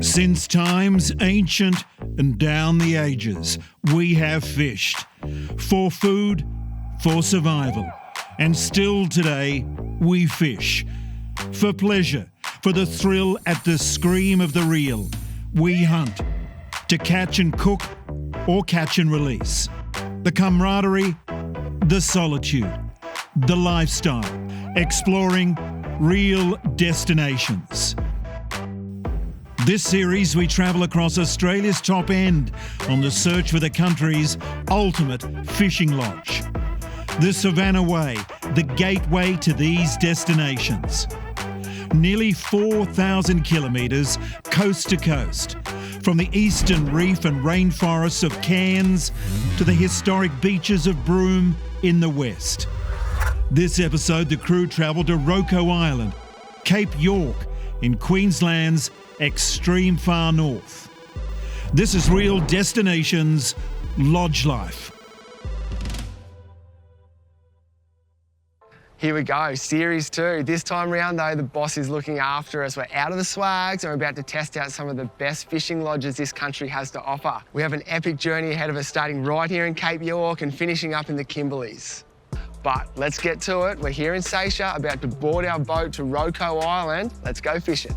Since times ancient and down the ages, we have fished. For food, for survival. And still today, we fish. For pleasure, for the thrill at the scream of the reel. We hunt. To catch and cook, or catch and release. The camaraderie, the solitude, the lifestyle. Exploring real destinations. This series, we travel across Australia's top end on the search for the country's ultimate fishing lodge. The Savannah Way, the gateway to these destinations. Nearly 4,000 kilometres coast to coast, from the eastern reef and rainforests of Cairns to the historic beaches of Broome in the west. This episode, the crew travelled to Roko Island, Cape York in Queensland's extreme far north. This is Real Destinations Lodge Life. Here we go, Series 2. This time round though, the boss is looking after us. We're out of the swags and we're about to test out some of the best fishing lodges this country has to offer. We have an epic journey ahead of us, starting right here in Cape York and finishing up in the Kimberleys. But let's get to it. We're here in Seychelles, about to board our boat to Roko Island. Let's go fishing.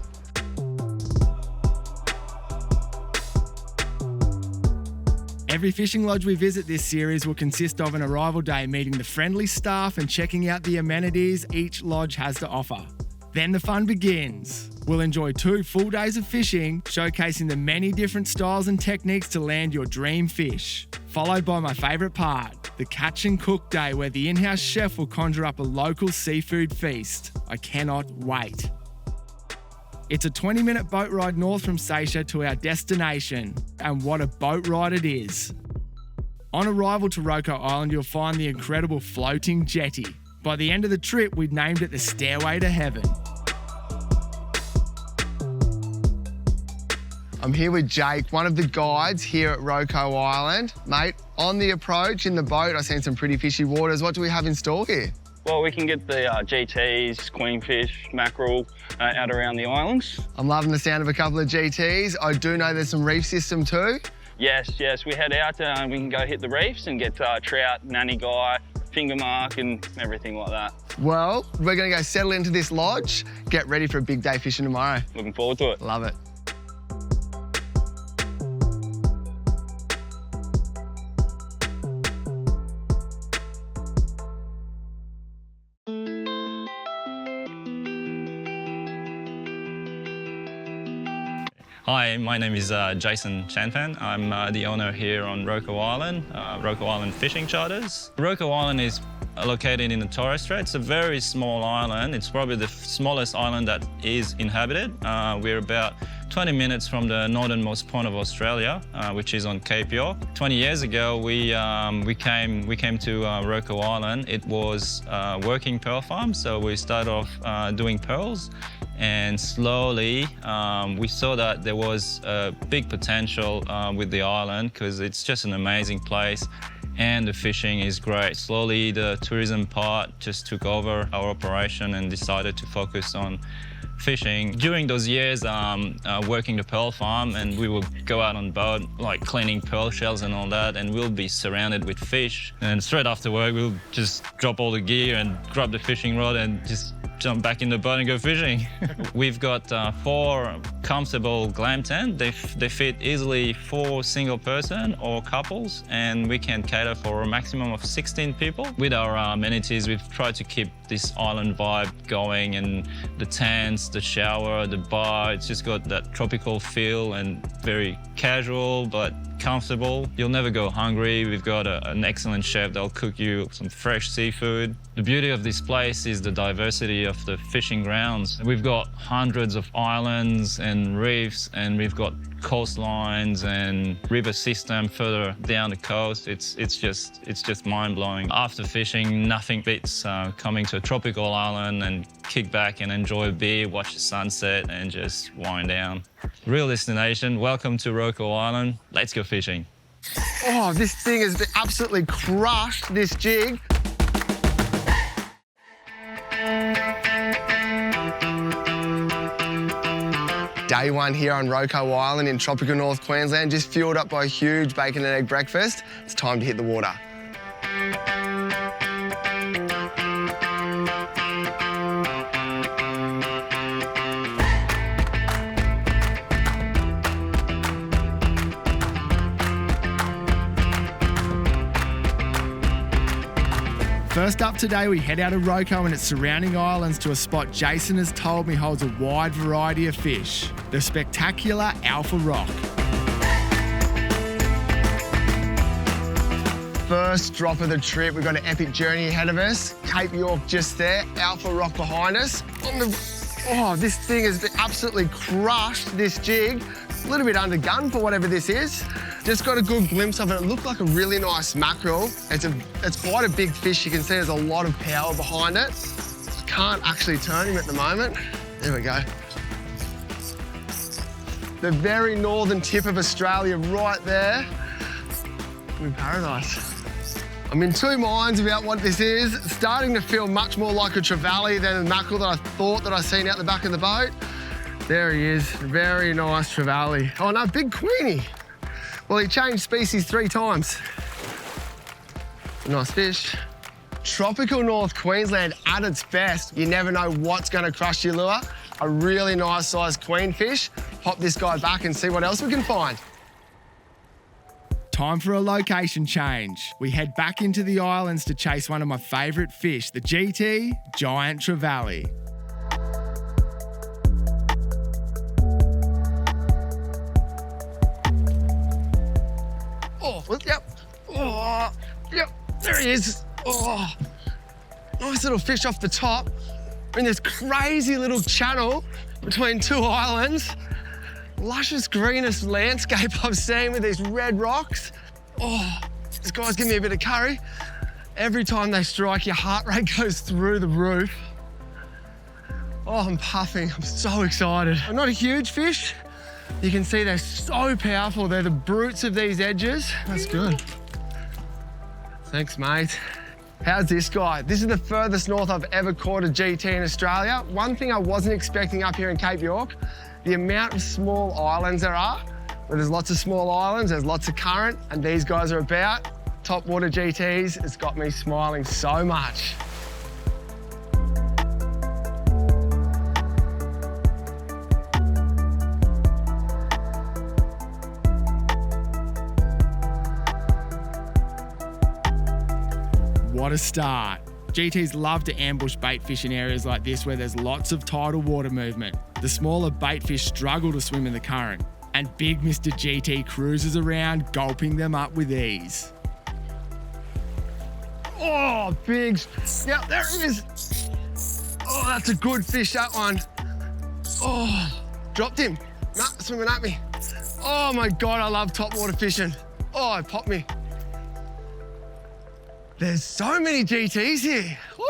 Every fishing lodge we visit this series will consist of an arrival day meeting the friendly staff and checking out the amenities each lodge has to offer. Then the fun begins. We'll enjoy 2 full days of fishing, showcasing the many different styles and techniques to land your dream fish. Followed by my favourite part, the catch and cook day, where the in-house chef will conjure up a local seafood feast. I cannot wait. It's a 20-minute boat ride north from Seychelles to our destination, and what a boat ride it is. On arrival to Roko Island, you'll find the incredible floating jetty. By the end of the trip, we'd named it the Stairway to Heaven. I'm here with Jake, one of the guides here at Roko Island. Mate, on the approach in the boat, I've seen some pretty fishy waters. What do we have in store here? Well, we can get the GTs, queenfish, mackerel out around the islands. I'm loving the sound of a couple of GTs. I do know there's some reef system too. Yes, we head out and we can go hit the reefs and get trout, nanny guy, finger mark and everything like that. Well, we're going to go settle into this lodge, get ready for a big day fishing tomorrow. Looking forward to it. Love it. Hi, my name is Jason Chanfan. I'm the owner here on Roko Island, Roko Island Fishing Charters. Roko Island is located in the Torres Strait. It's a very small island. It's probably the smallest island that is inhabited. We're about 20 minutes from the northernmost point of Australia, which is on Cape York. 20 years ago, we came to Roko Island. It was a working pearl farm, so we started off doing pearls. And slowly, we saw that there was a big potential with the island because it's just an amazing place and the fishing is great. Slowly, the tourism part just took over our operation and decided to focus on fishing. During those years, working the pearl farm, and we would go out on boat, like cleaning pearl shells and all that, and we'll be surrounded with fish. And straight after work, we'll just drop all the gear and grab the fishing rod and just jump back in the boat and go fishing. We've got 4 comfortable glam tents. They fit easily 4 single person or couples, and we can cater for a maximum of 16 people. With our amenities, we've tried to keep this island vibe going, and the tents, the shower, the bar, it's just got that tropical feel and very casual but comfortable. You'll never go hungry. We've got an excellent chef that'll cook you some fresh seafood. The beauty of this place is the diversity of the fishing grounds. We've got hundreds of islands and reefs, and we've got coastlines and river system further down the coast. It's just mind-blowing. After fishing, nothing beats coming to a tropical island and kick back and enjoy a beer, watch the sunset and just wind down. Real destination. Welcome to Roko Island. Let's go fishing. Oh, this thing has been absolutely crushed, this jig. Day one here on Roko Island in tropical North Queensland, just fueled up by a huge bacon and egg breakfast. It's time to hit the water. First up today, we head out of Roko and its surrounding islands to a spot Jason has told me holds a wide variety of fish, the spectacular Alpha Rock. First drop of the trip, we've got an epic journey ahead of us. Cape York just there, Alpha Rock behind us. This thing has been absolutely crushed, this jig. A little bit undergun for whatever this is. Just got a good glimpse of it. It looked like a really nice mackerel. It's quite a big fish. You can see there's a lot of power behind it. I can't actually turn him at the moment. There we go. The very northern tip of Australia right there. I'm in paradise. I'm in two minds about what this is. It's starting to feel much more like a trevally than the mackerel that I thought that I seen out the back of the boat. There he is, very nice trevally. Oh no, big queenie. Well, he changed species 3 times. Nice fish. Tropical North Queensland at its best. You never know what's gonna crush your lure. A really nice sized queenfish. Pop this guy back and see what else we can find. Time for a location change. We head back into the islands to chase one of my favourite fish, the GT Giant Trevally. Yep, there he is. Oh, nice little fish off the top. We're in this crazy little channel between 2 islands. Luscious, greenest landscape I've seen with these red rocks. Oh, this guy's giving me a bit of curry. Every time they strike, your heart rate goes through the roof. Oh, I'm puffing. I'm so excited. I'm not a huge fish. You can see they're so powerful. They're the brutes of these edges. That's good. Thanks, mate. How's this guy? This is the furthest north I've ever caught a GT in Australia. One thing I wasn't expecting up here in Cape York, the amount of small islands there are. Where there's lots of small islands, there's lots of current, and these guys are about. Top water GTs, it's got me smiling so much. What a start. GTs love to ambush bait fish in areas like this where there's lots of tidal water movement. The smaller bait fish struggle to swim in the current, and big Mr. GT cruises around, gulping them up with ease. Oh, big. Yep, there it is. Oh, that's a good fish, that one. Oh, dropped him. Nah, swimming at me. Oh my God, I love top water fishing. Oh, it popped me. There's so many GTs here. Woo!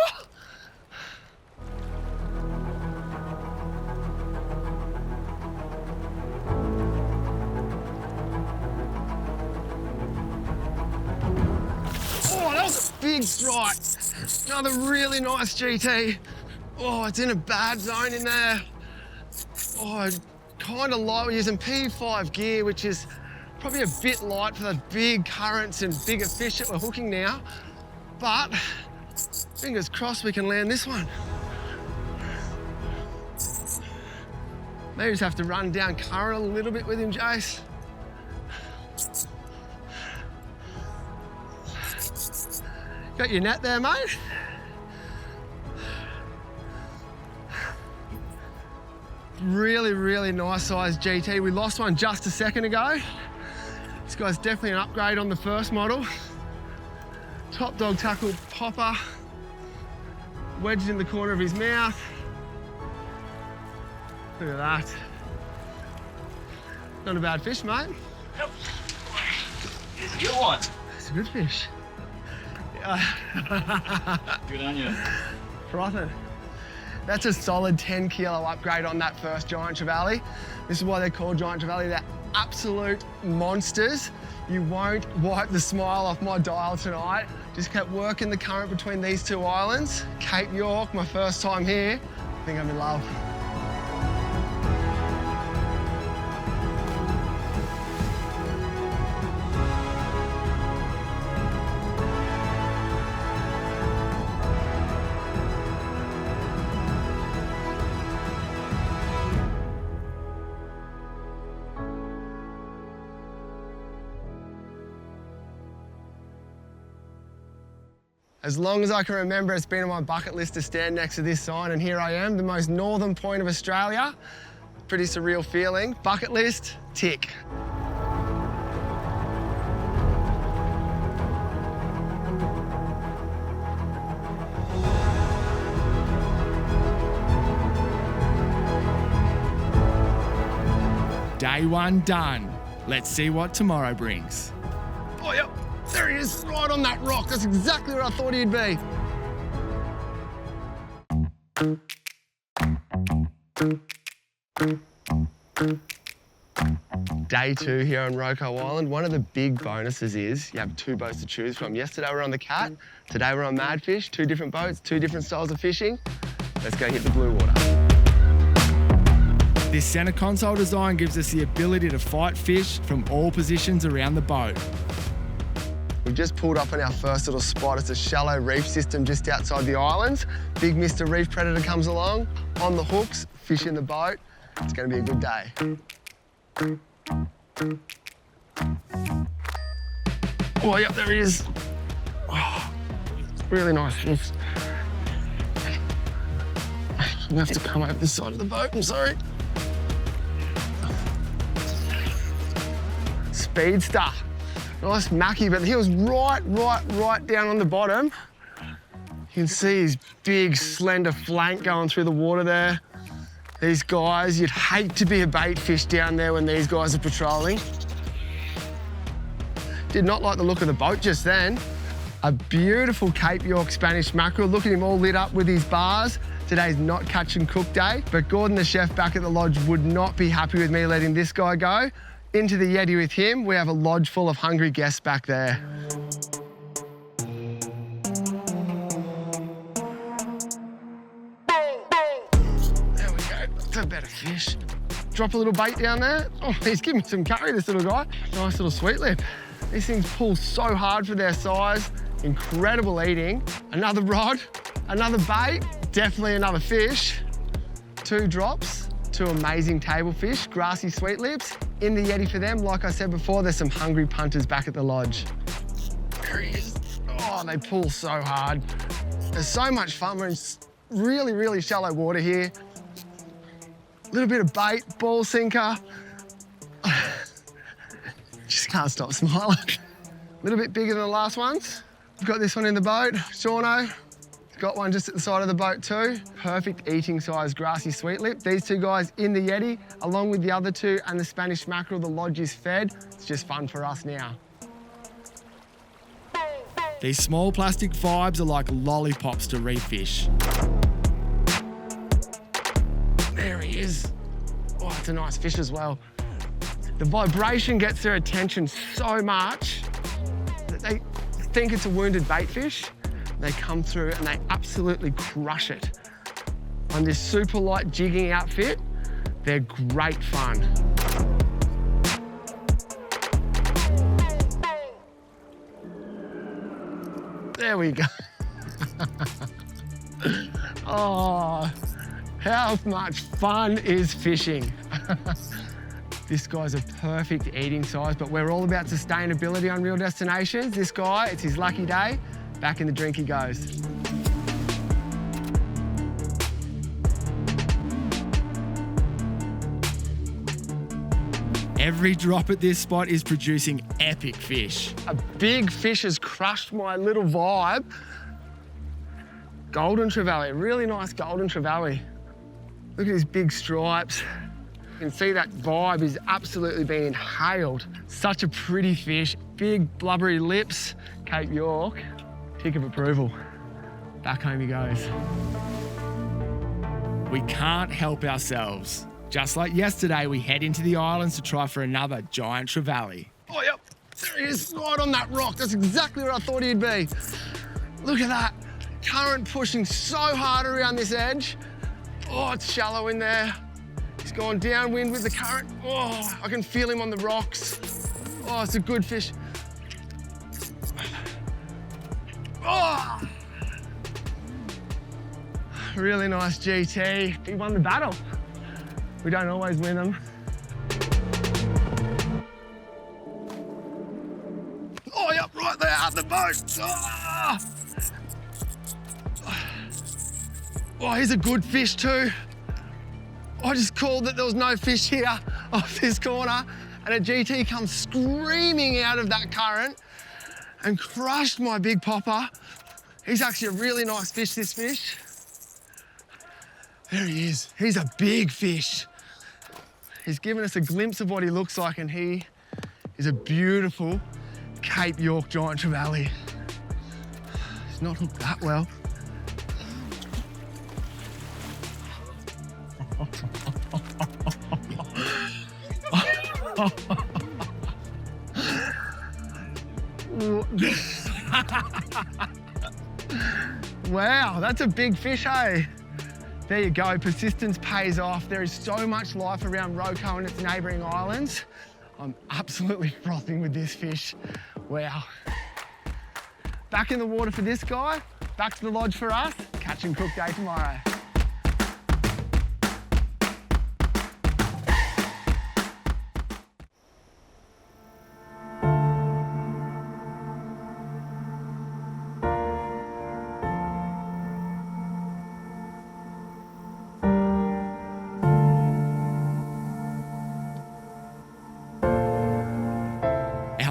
Oh, that was a big strike. Another really nice GT. Oh, it's in a bad zone in there. Oh, kind of light. We're using P5 gear, which is probably a bit light for the big currents and bigger fish that we're hooking now. But fingers crossed we can land this one. Maybe just have to run down current a little bit with him, Jace. Got your net there, mate? Really, really nice sized GT. We lost one just a second ago. This guy's definitely an upgrade on the first model. Top dog tackle popper. Wedged in the corner of his mouth. Look at that. Not a bad fish, mate. Yep. It's a good one. It's a good fish. Good on you. Frothing. That's a solid 10 kilo upgrade on that first giant trevally. This is why they're called giant trevally. They're absolute monsters. You won't wipe the smile off my dial tonight. Just kept working the current between these 2 islands. Cape York, my first time here. I think I'm in love. As long as I can remember, it's been on my bucket list to stand next to this sign, and here I am, the most northern point of Australia. Pretty surreal feeling. Bucket list, tick. Day one done. Let's see what tomorrow brings. Oh, yep, there he is, right on that rock. That's exactly where I thought he'd be. Day two here on Roko Island. One of the big bonuses is you have two boats to choose from. Yesterday we were on the Cat, today we're on Madfish. Two different boats, two different styles of fishing. Let's go hit the blue water. This centre console design gives us the ability to fight fish from all positions around the boat. We've just pulled up on our first little spot. It's a shallow reef system just outside the islands. Big Mr. Reef Predator comes along, on the hooks, fish in the boat. It's going to be a good day. Oh, yep, there he is. Oh, really nice fish. You have to come over this side of the boat, I'm sorry. Speedster. Nice mackie, but he was right down on the bottom. You can see his big, slender flank going through the water there. These guys, you'd hate to be a bait fish down there when these guys are patrolling. Did not like the look of the boat just then. A beautiful Cape York Spanish mackerel. Look at him all lit up with his bars. Today's not catch and cook day, but Gordon, the chef back at the lodge, would not be happy with me letting this guy go. Into the Yeti with him. We have a lodge full of hungry guests back there. There we go, that's a better fish. Drop a little bait down there. Oh, he's giving me some curry, this little guy. Nice little sweet lip. These things pull so hard for their size. Incredible eating. Another rod, another bait, definitely another fish. Two drops, two amazing table fish, grassy sweet lips. In the Yeti for them, like I said before, there's some hungry punters back at the lodge. There he is. Oh, they pull so hard. There's so much fun. We're in really shallow water here. A little bit of bait, ball sinker. Just can't stop smiling. A little bit bigger than the last ones. We've got this one in the boat, Shauno. Got one just at the side of the boat too. Perfect eating size grassy sweet lip. These two guys in the Yeti, along with the other two and the Spanish mackerel, the lodge is fed. It's just fun for us now. These small plastic vibes are like lollipops to reef fish. There he is. Oh, it's a nice fish as well. The vibration gets their attention so much that they think it's a wounded bait fish. They come through and they absolutely crush it. On this super light jigging outfit, they're great fun. There we go. Oh, how much fun is fishing? This guy's a perfect eating size, but we're all about sustainability on Real Destinations. This guy, it's his lucky day. Back in the drink he goes. Every drop at this spot is producing epic fish. A big fish has crushed my little vibe. Golden trevally, really nice golden trevally. Look at his big stripes. You can see that vibe is absolutely being inhaled. Such a pretty fish, big blubbery lips, Cape York. Tick of approval. Back home he goes. We can't help ourselves. Just like yesterday, we head into the islands to try for another giant trevally. Oh, yep, there he is, right on that rock. That's exactly where I thought he'd be. Look at that. Current pushing so hard around this edge. Oh, it's shallow in there. He's gone downwind with the current. Oh, I can feel him on the rocks. Oh, it's a good fish. Oh! Really nice GT. He won the battle. We don't always win them. Oh, yep, right there at the boat. Oh! Oh, he's a good fish too. I just called that there was no fish here off this corner, and a GT comes screaming out of that current and crushed my big popper. He's actually a really nice fish, this fish. There he is. He's a big fish. He's given us a glimpse of what he looks like, and he is a beautiful Cape York giant trevally. He's not hooked that well. Wow, that's a big fish, hey? There you go, persistence pays off. There is so much life around Roko and its neighbouring islands. I'm absolutely frothing with this fish. Wow. Back in the water for this guy, back to the lodge for us. Catch and cook day tomorrow.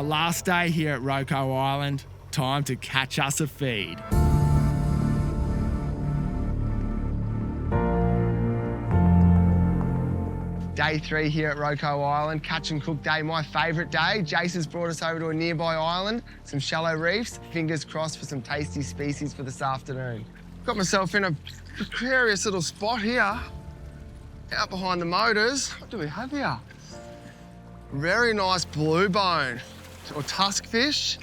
Last day here at Roko Island, time to catch us a feed. Day 3 here at Roko Island, catch and cook day, my favourite day. Jason's brought us over to a nearby island, some shallow reefs, fingers crossed for some tasty species for this afternoon. Got myself in a precarious little spot here, out behind the motors. What do we have here? Very nice blue bone. Or tusk fish.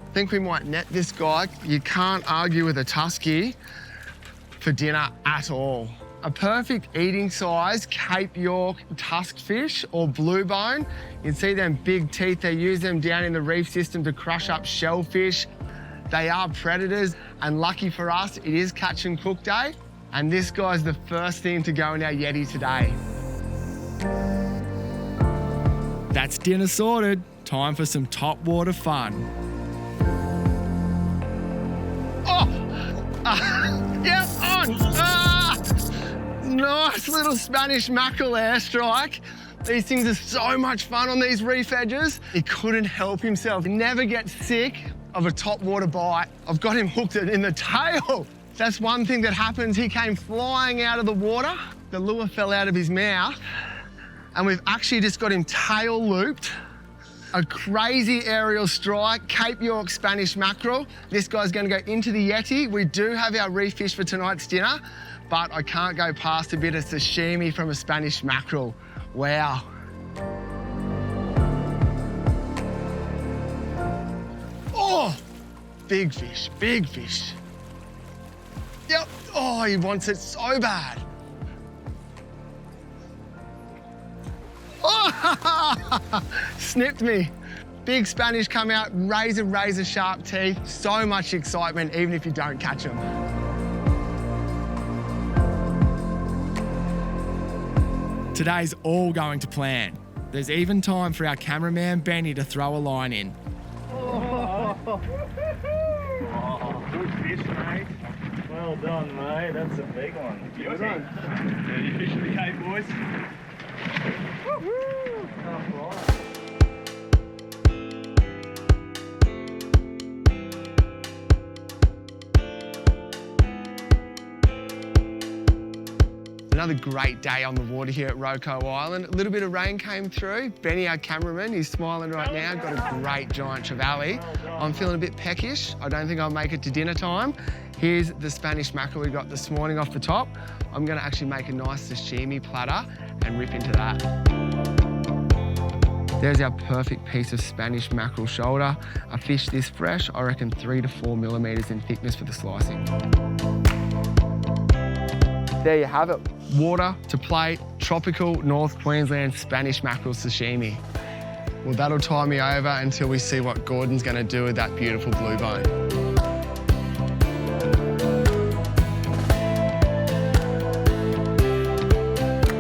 I think we might net this guy. You can't argue with a tusky for dinner at all. A perfect eating size Cape York tusk fish or blue bone. You can see them big teeth. They use them down in the reef system to crush up shellfish. They are predators, and lucky for us, it is catch and cook day. And this guy's the first thing to go in our Yeti today. That's dinner sorted. Time for some top water fun. Oh! Yeah, on! Nice little Spanish mackerel airstrike. These things are so much fun on these reef edges. He couldn't help himself. He never gets sick of a top water bite. I've got him hooked in the tail. That's one thing that happens. He came flying out of the water. The lure fell out of his mouth, and we've actually just got him tail looped. A crazy aerial strike, Cape York Spanish mackerel. This guy's gonna go into the Yeti. We do have our reef fish for tonight's dinner, but I can't go past a bit of sashimi from a Spanish mackerel. Wow. Oh, big fish, big fish. Yep, oh, he wants it so bad. Oh, snipped me. Big Spanish come out, razor sharp teeth. So much excitement, even if you don't catch them. Today's all going to plan. There's even time for our cameraman Benny to throw a line in. Oh, good fish, mate. Well done, mate. That's a big one. Good one. Dirty fish of the Cape, boys. Woo-hoo! Tough line. Another great day on the water here at Roko Island. A little bit of rain came through. Benny, our cameraman, he's smiling right now. Got a great giant trevally. I'm feeling a bit peckish. I don't think I'll make it to dinner time. Here's the Spanish mackerel we got this morning off the top. I'm gonna actually make a nice sashimi platter and rip into that. There's our perfect piece of Spanish mackerel shoulder. A fish this fresh, I reckon 3 to 4 millimeters in thickness for the slicing. There you have it. Water to plate, tropical North Queensland Spanish mackerel sashimi. Well, that'll tie me over until we see what Gordon's gonna do with that beautiful blue bone.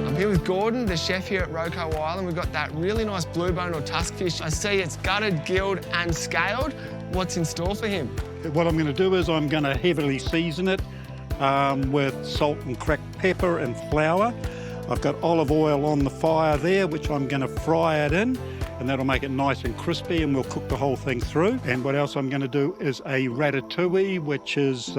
I'm here with Gordon, the chef here at Roko Island. We've got that really nice blue bone or tusk fish. I see it's gutted, gilled and scaled. What's in store for him? What I'm going to do is I'm going to heavily season it with salt and cracked pepper and flour. I've got olive oil on the fire there, which I'm going to fry it in, and that'll make it nice and crispy, and we'll cook the whole thing through. And what else I'm going to do is a ratatouille, which is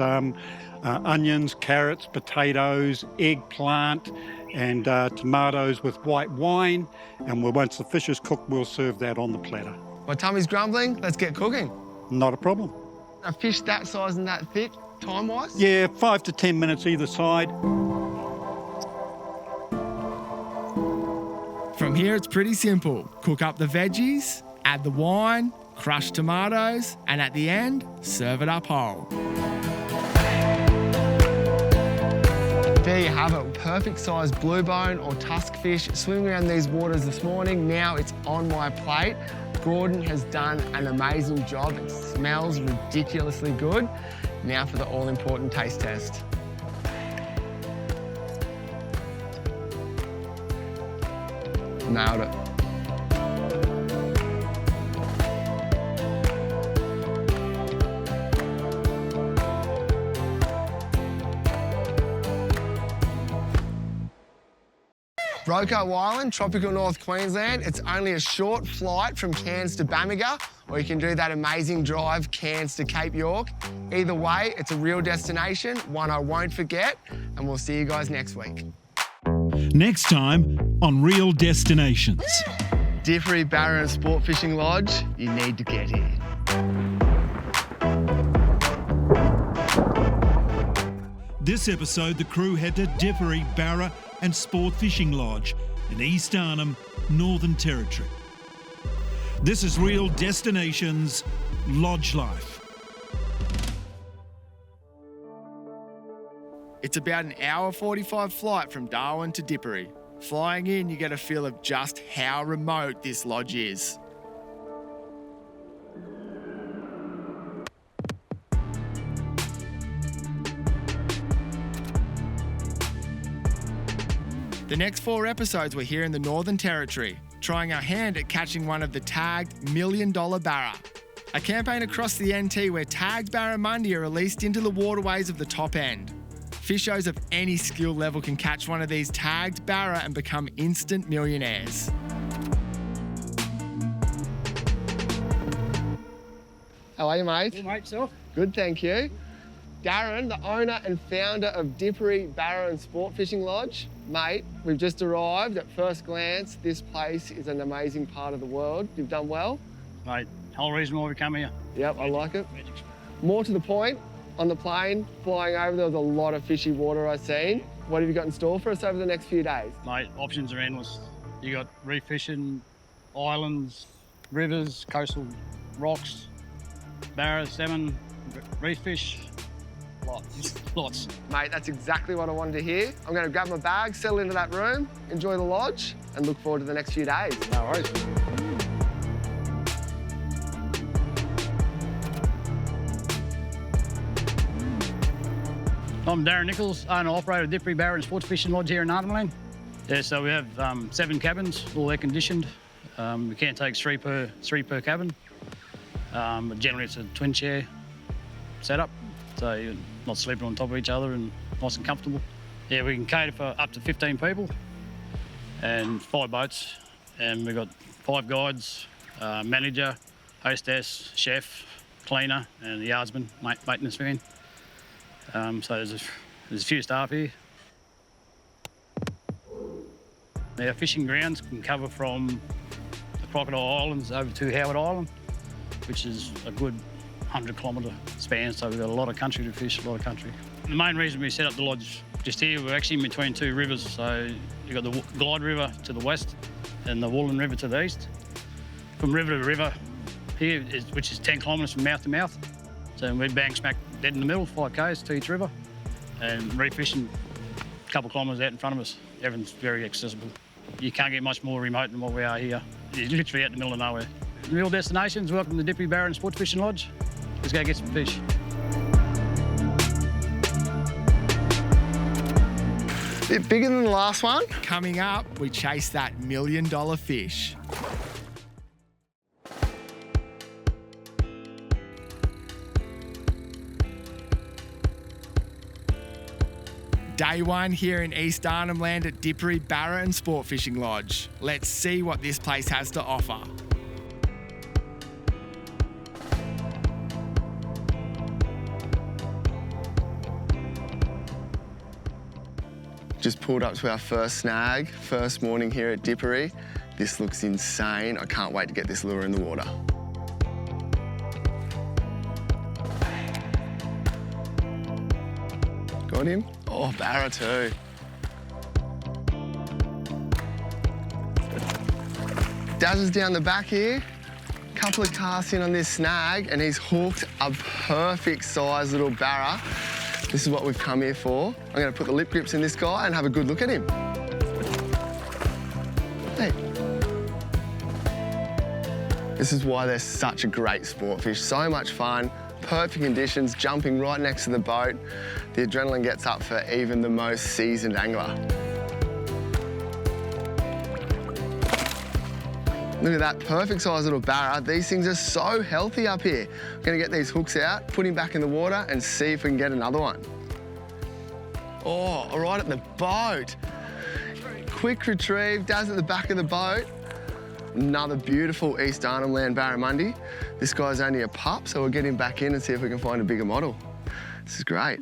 onions, carrots, potatoes, eggplant, and tomatoes with white wine. And once the fish is cooked, we'll serve that on the platter. My tummy's grumbling, let's get cooking. Not a problem. A fish that size and that thick, time-wise? Yeah, 5 to 10 minutes either side. From here, it's pretty simple. Cook up the veggies, add the wine, crush tomatoes, and at the end, serve it up whole. There you have it, perfect sized blue bone or tusk fish swimming around these waters this morning. Now it's on my plate. Gordon has done an amazing job. It smells ridiculously good. Now for the all-important taste test. Nailed it. Roko Island, tropical North Queensland. It's only a short flight from Cairns to Bamaga, or you can do that amazing drive Cairns to Cape York. Either way, it's a real destination, one I won't forget, and we'll see you guys next week. Next time on Real Destinations. Dhipirri Barra and Sport Fishing Lodge, you need to get here. This episode, the crew head to Dhipirri Barra and Sport Fishing Lodge in East Arnhem, Northern Territory. This is Real Destinations Lodge Life. It's about an hour 45 flight from Darwin to Dhipirri. Flying in, you get a feel of just how remote this lodge is. The next 4 episodes, we're here in the Northern Territory, trying our hand at catching one of the tagged $1 million barra. A campaign across the NT where tagged barramundi are released into the waterways of the top end. Fishers of any skill level can catch one of these tagged barra and become instant millionaires. How are you, mate? Good, mate, yourself? Good, thank you. Darren, the owner and founder of Dhipirri Barra and Sport Fishing Lodge. Mate, we've just arrived. At first glance, this place is an amazing part of the world. You've done well. Mate, whole reason why we come here. Yep, I like it. More to the point, on the plane, flying over, there was a lot of fishy water I've seen. What have you got in store for us over the next few days? Mate, options are endless. You got reef fishing, islands, rivers, coastal rocks, barras, salmon, reef fish, lots. Mate, that's exactly what I wanted to hear. I'm going to grab my bag, settle into that room, enjoy the lodge, and look forward to the next few days. No worries. I'm Darren Nichols, owner-operator of Dhipirri Barra and Sports Fishing Lodge here in Arnhem Land. Yeah, so we have 7 cabins, all air-conditioned. We can take three per cabin, but generally it's a twin chair setup, so you're not sleeping on top of each other and nice and comfortable. Yeah, we can cater for up to 15 people and 5 boats, and we've got 5 guides, manager, hostess, chef, cleaner, and the yardsman, maintenance man. So there's a few staff here. Our fishing grounds can cover from the Crocodile Islands over to Howard Island, which is a good 100-kilometre span, so we've got a lot of country to fish, a lot of country. The main reason we set up the lodge just here, we're actually in between 2 rivers, so you've got the Glide River to the west and the Woolen River to the east. From river to river here, which is 10 kilometres from mouth to mouth, so we bang smack dead in the middle, 5 k's to each river, and reef fishing a couple of kilometres out in front of us. Everything's very accessible. You can't get much more remote than what we are here. It's literally out in the middle of nowhere. Real destinations, welcome to Dhipirri Barra and Sports Fishing Lodge. Let's go get some fish. Bit bigger than the last one. Coming up, we chase that $1 million fish. Day one here in East Arnhem Land at Dhipirri Barra and Sport Fishing Lodge. Let's see what this place has to offer. Just pulled up to our first snag, first morning here at Dhipirri. This looks insane. I can't wait to get this lure in the water. Got him? Oh, barra too. Daz is down the back here. Couple of casts in on this snag and he's hooked a perfect size little barra. This is what we've come here for. I'm going to put the lip grips in this guy and have a good look at him. Hey. This is why they're such a great sport fish. So much fun, perfect conditions, jumping right next to the boat. The adrenaline gets up for even the most seasoned angler. Look at that perfect size little barra. These things are so healthy up here. I'm gonna get these hooks out, put him back in the water and see if we can get another one. Oh, right at the boat. Quick retrieve, Daz at the back of the boat. Another beautiful East Arnhem Land barramundi. This guy's only a pup, so we'll get him back in and see if we can find a bigger model. This is great.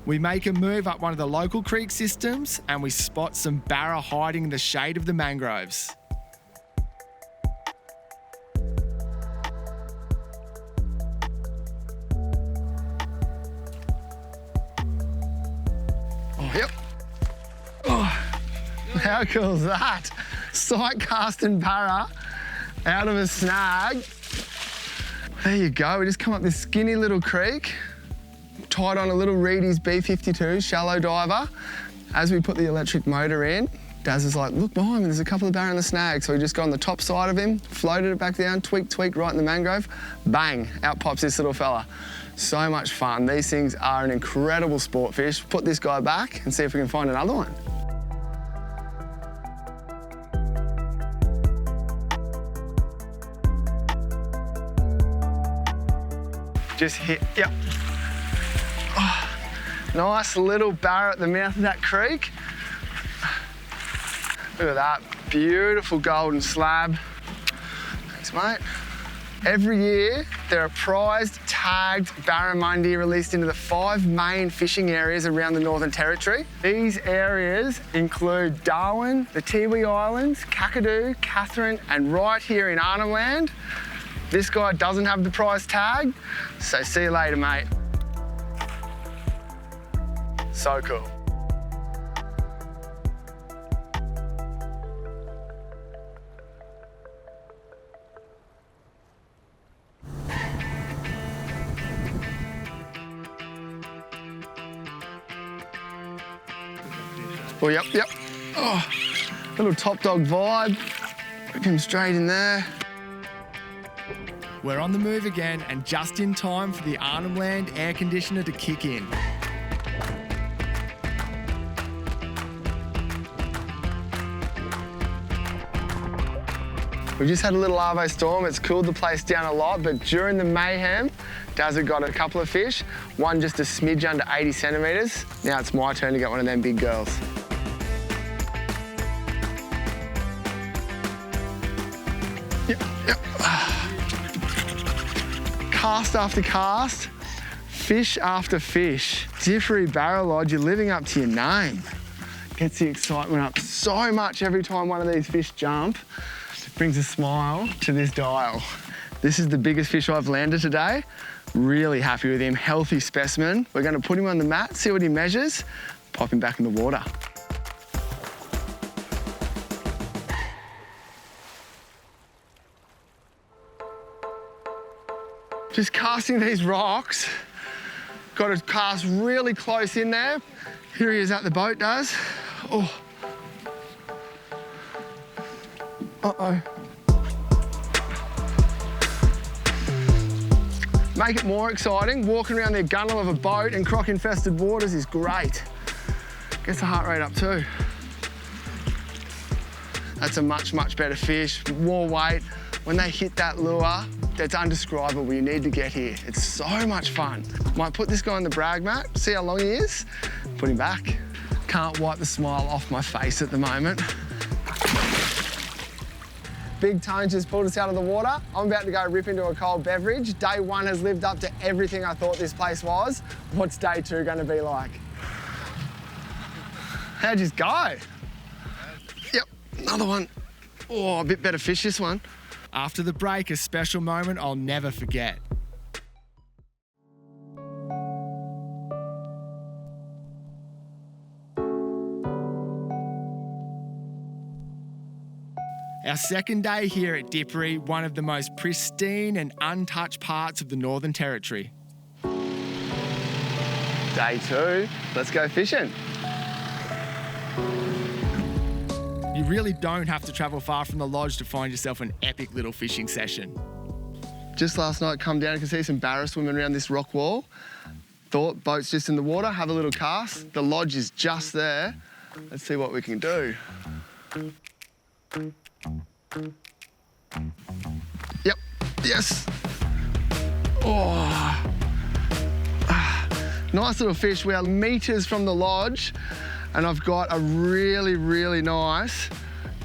We make a move up one of the local creek systems and we spot some barra hiding in the shade of the mangroves. Oh, yep. Oh, how cool is that? Sight casting barra out of a snag. There you go, we just come up this skinny little creek. Tied on a little Reedy's B52 shallow diver. As we put the electric motor in, Daz is like, look behind me, there's a couple of barra in the snag. So we just got on the top side of him, floated it back down, tweak right in the mangrove, bang, out pops this little fella. So much fun. These things are an incredible sport fish. Put this guy back and see if we can find another one. Just hit, yep. Oh, nice little barra at the mouth of that creek. Look at that, beautiful golden slab. Thanks, mate. Every year, there are prized, tagged barramundi released into the 5 main fishing areas around the Northern Territory. These areas include Darwin, the Tiwi Islands, Kakadu, Catherine, and right here in Arnhem Land. This guy doesn't have the prize tag, so see you later, mate. So cool. Oh, yep. Oh, little top dog vibe. Whip him straight in there. We're on the move again and just in time for the Arnhem Land air conditioner to kick in. We've just had a little Arvo storm. It's cooled the place down a lot, but during the mayhem, Daz had got a couple of fish, one just a smidge under 80 centimetres. Now it's my turn to get one of them big girls. Yep. Cast after cast, fish after fish. Dhipirri Barra Lodge, you're living up to your name. Gets the excitement up so much every time one of these fish jump. It brings a smile to this dial. This is the biggest fish I've landed today. Really happy with him, healthy specimen. We're going to put him on the mat, see what he measures, pop him back in the water. Just casting these rocks. Got to cast really close in there. Here he is at the boat, Daz. Oh. Uh-oh. Make it more exciting. Walking around the gunnel of a boat in croc-infested waters is great. Gets the heart rate up too. That's a much, much better fish. More weight, When they hit that lure, that's undescribable. You need to get here. It's so much fun. Might put this guy on the brag mat, see how long he is, put him back. Can't wipe the smile off my face at the moment. Big Tone just pulled us out of the water. I'm about to go rip into a cold beverage. Day 1 has lived up to everything I thought this place was. What's day 2 gonna be like? How'd you go? Yep, another one. Oh, a bit better fish this one. After the break, a special moment I'll never forget. Our second day here at Dhipirri, one of the most pristine and untouched parts of the Northern Territory. Day 2, let's go fishing. You really don't have to travel far from the lodge to find yourself an epic little fishing session. Just last night, come down, you can see some barra swimming around this rock wall. Thought boat's just in the water, have a little cast. The lodge is just there. Let's see what we can do. Yep, yes. Oh. Nice little fish. We are metres from the lodge and I've got a really, really nice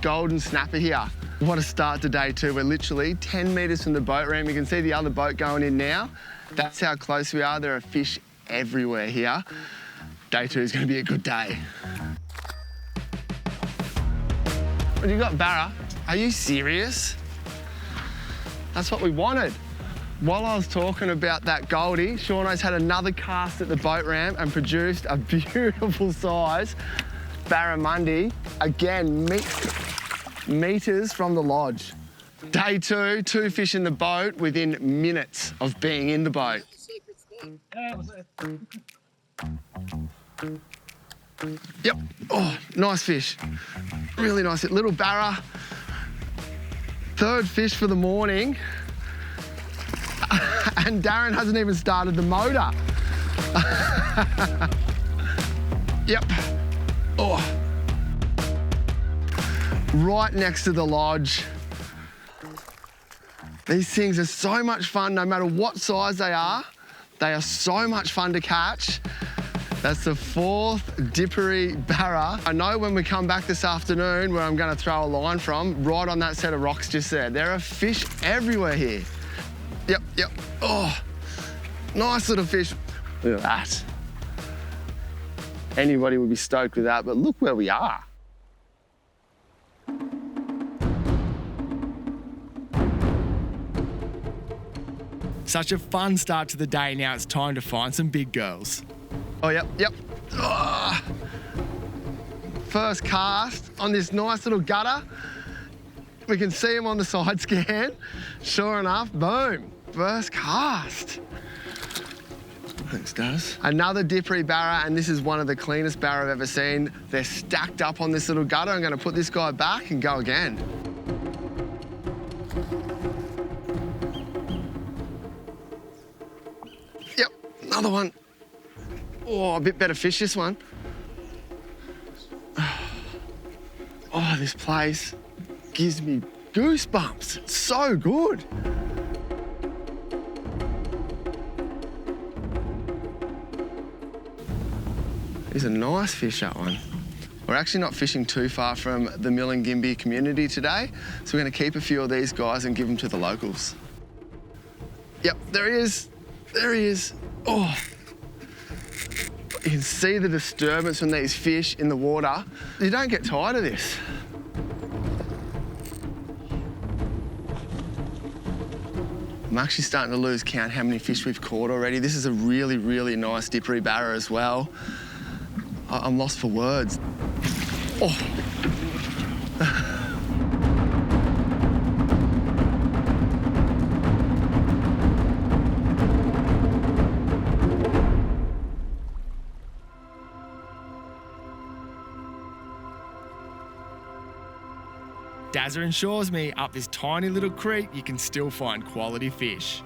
golden snapper here. What a start to day 2. We're literally 10 metres from the boat ramp. You can see the other boat going in now. That's how close we are. There are fish everywhere here. Day 2 is going to be a good day. What you got, Barra? Are you serious? That's what we wanted. While I was talking about that Goldie, Shauno's had another cast at the boat ramp and produced a beautiful size barramundi. Again, metres from the lodge. Day 2, 2 fish in the boat within minutes of being in the boat. Yep, oh, nice fish. Really nice, little barra. 3rd fish for the morning. And Darren hasn't even started the motor. Yep. Oh. Right next to the lodge. These things are so much fun, no matter what size they are. They are so much fun to catch. That's the 4th Dhipirri barra. I know when we come back this afternoon where I'm going to throw a line from, right on that set of rocks just there. There are fish everywhere here. Yep, yep. Oh, nice little fish. Look at that. Anybody would be stoked with that, but look where we are. Such a fun start to the day. Now it's time to find some big girls. Oh, yep, yep. Oh. First cast on this nice little gutter. We can see him on the side scan. Sure enough, boom, first cast. Thanks, Daz. Another Dhipirri barra, and this is one of the cleanest barra I've ever seen. They're stacked up on this little gutter. I'm gonna put this guy back and go again. Yep, another one. Oh, a bit better fish, this one. Oh, this place gives me goosebumps. It's so good. He's a nice fish, that one. We're actually not fishing too far from the Milingimbi community today, so we're going to keep a few of these guys and give them to the locals. Yep, there he is. There he is. Oh. You can see the disturbance from these fish in the water. You don't get tired of this. I'm actually starting to lose count how many fish we've caught already. This is a really, really nice Dhipirri barra as well. I'm lost for words. Oh. Dazza ensures me up this tiny little creek you can still find quality fish.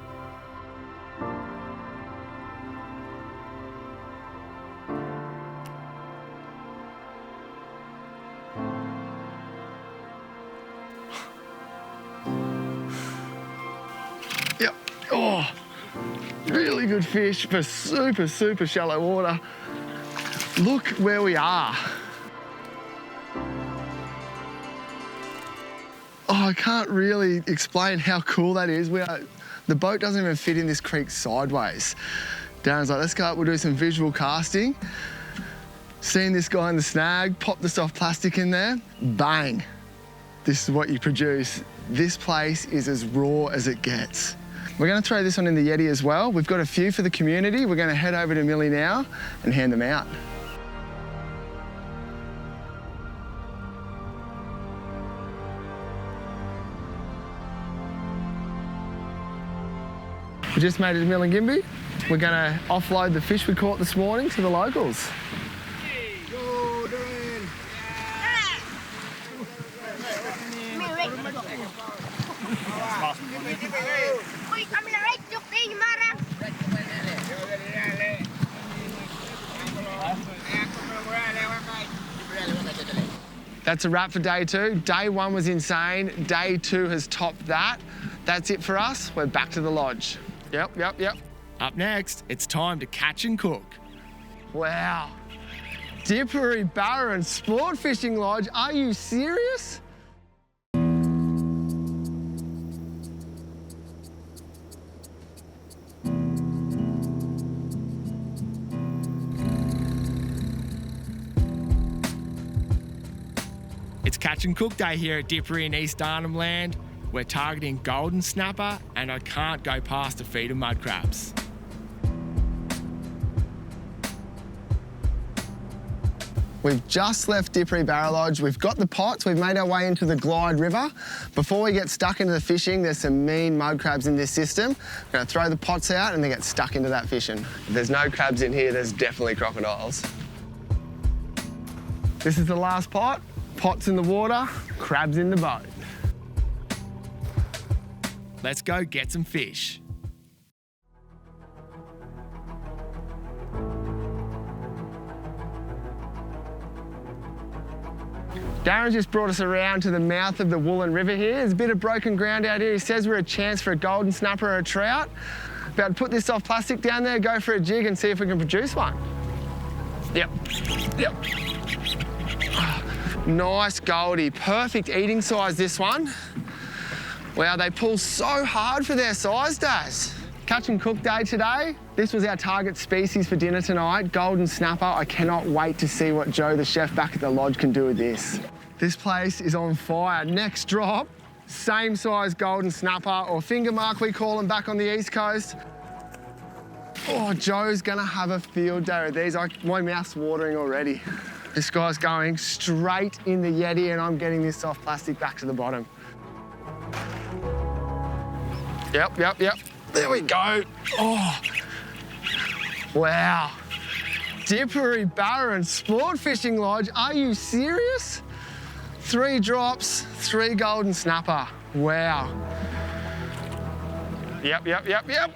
Oh, really good fish for super, super shallow water. Look where we are. Oh, I can't really explain how cool that is. The boat doesn't even fit in this creek sideways. Darren's like, let's go up, we'll do some visual casting. Seeing this guy in the snag, pop the soft plastic in there, bang. This is what you produce. This place is as raw as it gets. We're gonna throw this one in the Yeti as well. We've got a few for the community. We're gonna head over to Millie now and hand them out. We just made it to Millie. We're gonna offload the fish we caught this morning to the locals. That's a wrap for day 2. Day 1 was insane. Day 2 has topped that. That's it for us. We're back to the lodge. Yep. Up next, it's time to catch and cook. Wow. Dhipirri Barra and Sport Fishing Lodge. Are you serious? It's catch and cook day here at Dhipirri in East Arnhem Land. We're targeting golden snapper, and I can't go past a feed of mud crabs. We've just left Dhipirri Barra Lodge. We've got the pots. We've made our way into the Glide River. Before we get stuck into the fishing, there's some mean mud crabs in this system. We're gonna throw the pots out and they get stuck into that fishing. If there's no crabs in here, there's definitely crocodiles. This is the last pot. Pots in the water, crabs in the boat. Let's go get some fish. Darren just brought us around to the mouth of the Woolen River here. There's a bit of broken ground out here. He says we're a chance for a golden snapper or a trout. About to put this soft plastic down there, go for a jig and see if we can produce one. Yep. Nice Goldie, perfect eating size this one. Wow, they pull so hard for their size, Daz. Catch and cook day today. This was our target species for dinner tonight, golden snapper. I cannot wait to see what Joe, the chef back at the lodge, can do with this. This place is on fire. Next drop, same size golden snapper, or finger mark we call them back on the East Coast. Oh, Joe's gonna have a field day with these. My mouth's watering already. This guy's going straight in the Yeti and I'm getting this soft plastic back to the bottom. Yep. There we go. Oh, wow. Dhipirri Barra and Sport Fishing Lodge. Are you serious? 3 drops, 3 golden snapper. Wow. Yep.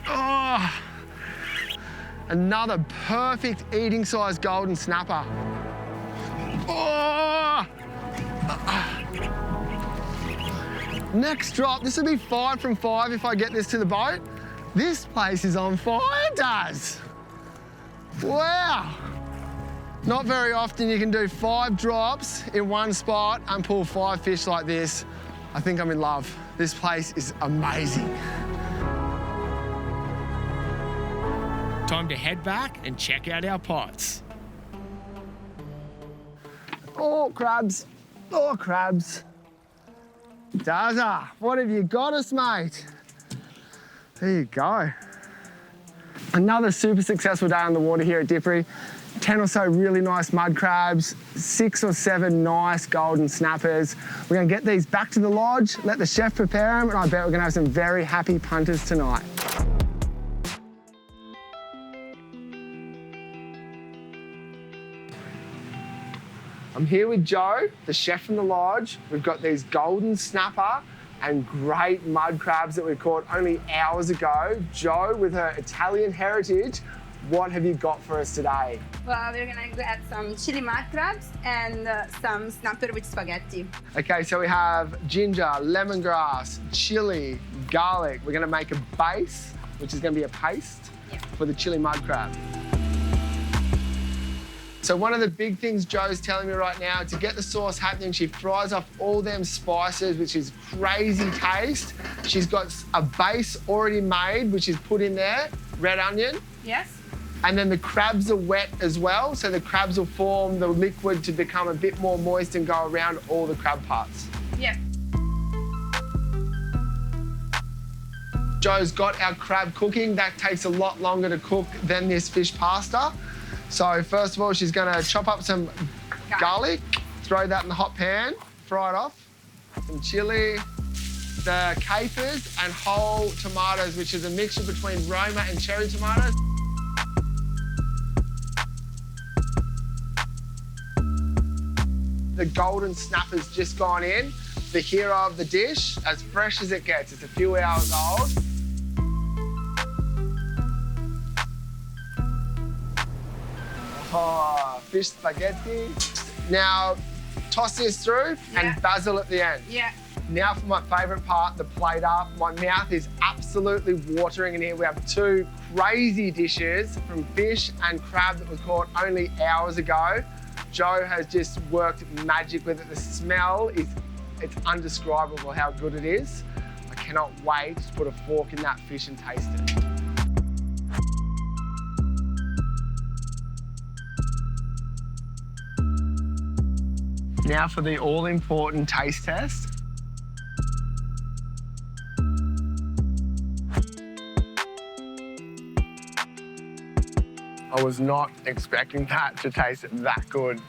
Oh. Another perfect eating size golden snapper. Oh. Next drop, this will be 5 from 5 if I get this to the boat. This place is on fire, Daz. Wow. Not very often you can do 5 drops in one spot and pull 5 fish like this. I think I'm in love. This place is amazing. Time to head back and check out our pots. Oh, crabs. Daza, what have you got us, mate? There you go. Another super successful day on the water here at Dhipirri. 10 or so really nice mud crabs, 6 or 7 nice golden snappers. We're gonna get these back to the lodge, let the chef prepare them, and I bet we're gonna have some very happy punters tonight. I'm here with Joe, the chef from the lodge. We've got these golden snapper and great mud crabs that we caught only hours ago. Joe, with her Italian heritage, what have you got for us today? Well, we're gonna get some chili mud crabs and some snapper with spaghetti. Okay, so we have ginger, lemongrass, chili, garlic. We're gonna make a base, which is gonna be a paste for the chili mud crab. So one of the big things Jo's telling me right now, to get the sauce happening, she fries off all them spices, which is crazy taste. She's got a base already made, which is put in there, red onion. Yes. And then the crabs are wet as well, so the crabs will form the liquid to become a bit more moist and go around all the crab parts. Yeah. Jo's got our crab cooking. That takes a lot longer to cook than this fish pasta. So first of all, she's gonna chop up some garlic, throw that in the hot pan, fry it off. Some chili, the capers and whole tomatoes, which is a mixture between Roma and cherry tomatoes. The golden snapper's just gone in. The hero of the dish, as fresh as it gets. It's a few hours old. Oh, fish spaghetti. Now, toss this through and basil at the end. Yeah. Now for my favourite part, the plate up. My mouth is absolutely watering in here. We have two crazy dishes from fish and crab that was caught only hours ago. Jo has just worked magic with it. The smell is, it's undescribable how good it is. I cannot wait to put a fork in that fish and taste it. Now for the all-important taste test. I was not expecting that to taste that good.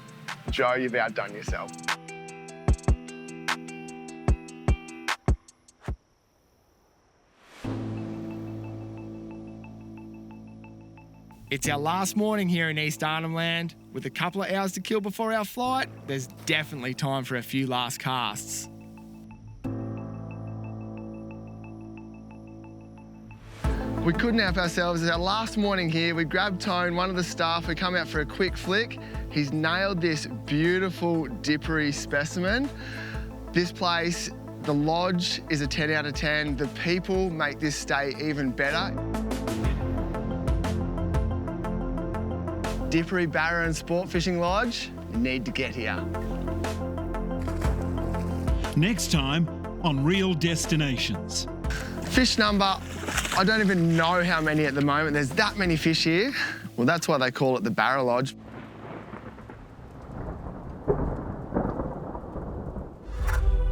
Jo, you've outdone yourself. It's our last morning here in East Arnhem Land. With a couple of hours to kill before our flight, there's definitely time for a few last casts. We couldn't help ourselves. It's our last morning here. We grabbed Tone, one of the staff. We come out for a quick flick. He's nailed this beautiful Dhipirri specimen. This place, the lodge, is a 10 out of 10. The people make this stay even better. Dhipirri Barra and Sport Fishing Lodge, you need to get here. Next time on Real Destinations. Fish number, I don't even know how many at the moment. There's that many fish here. Well, that's why they call it the Barra Lodge.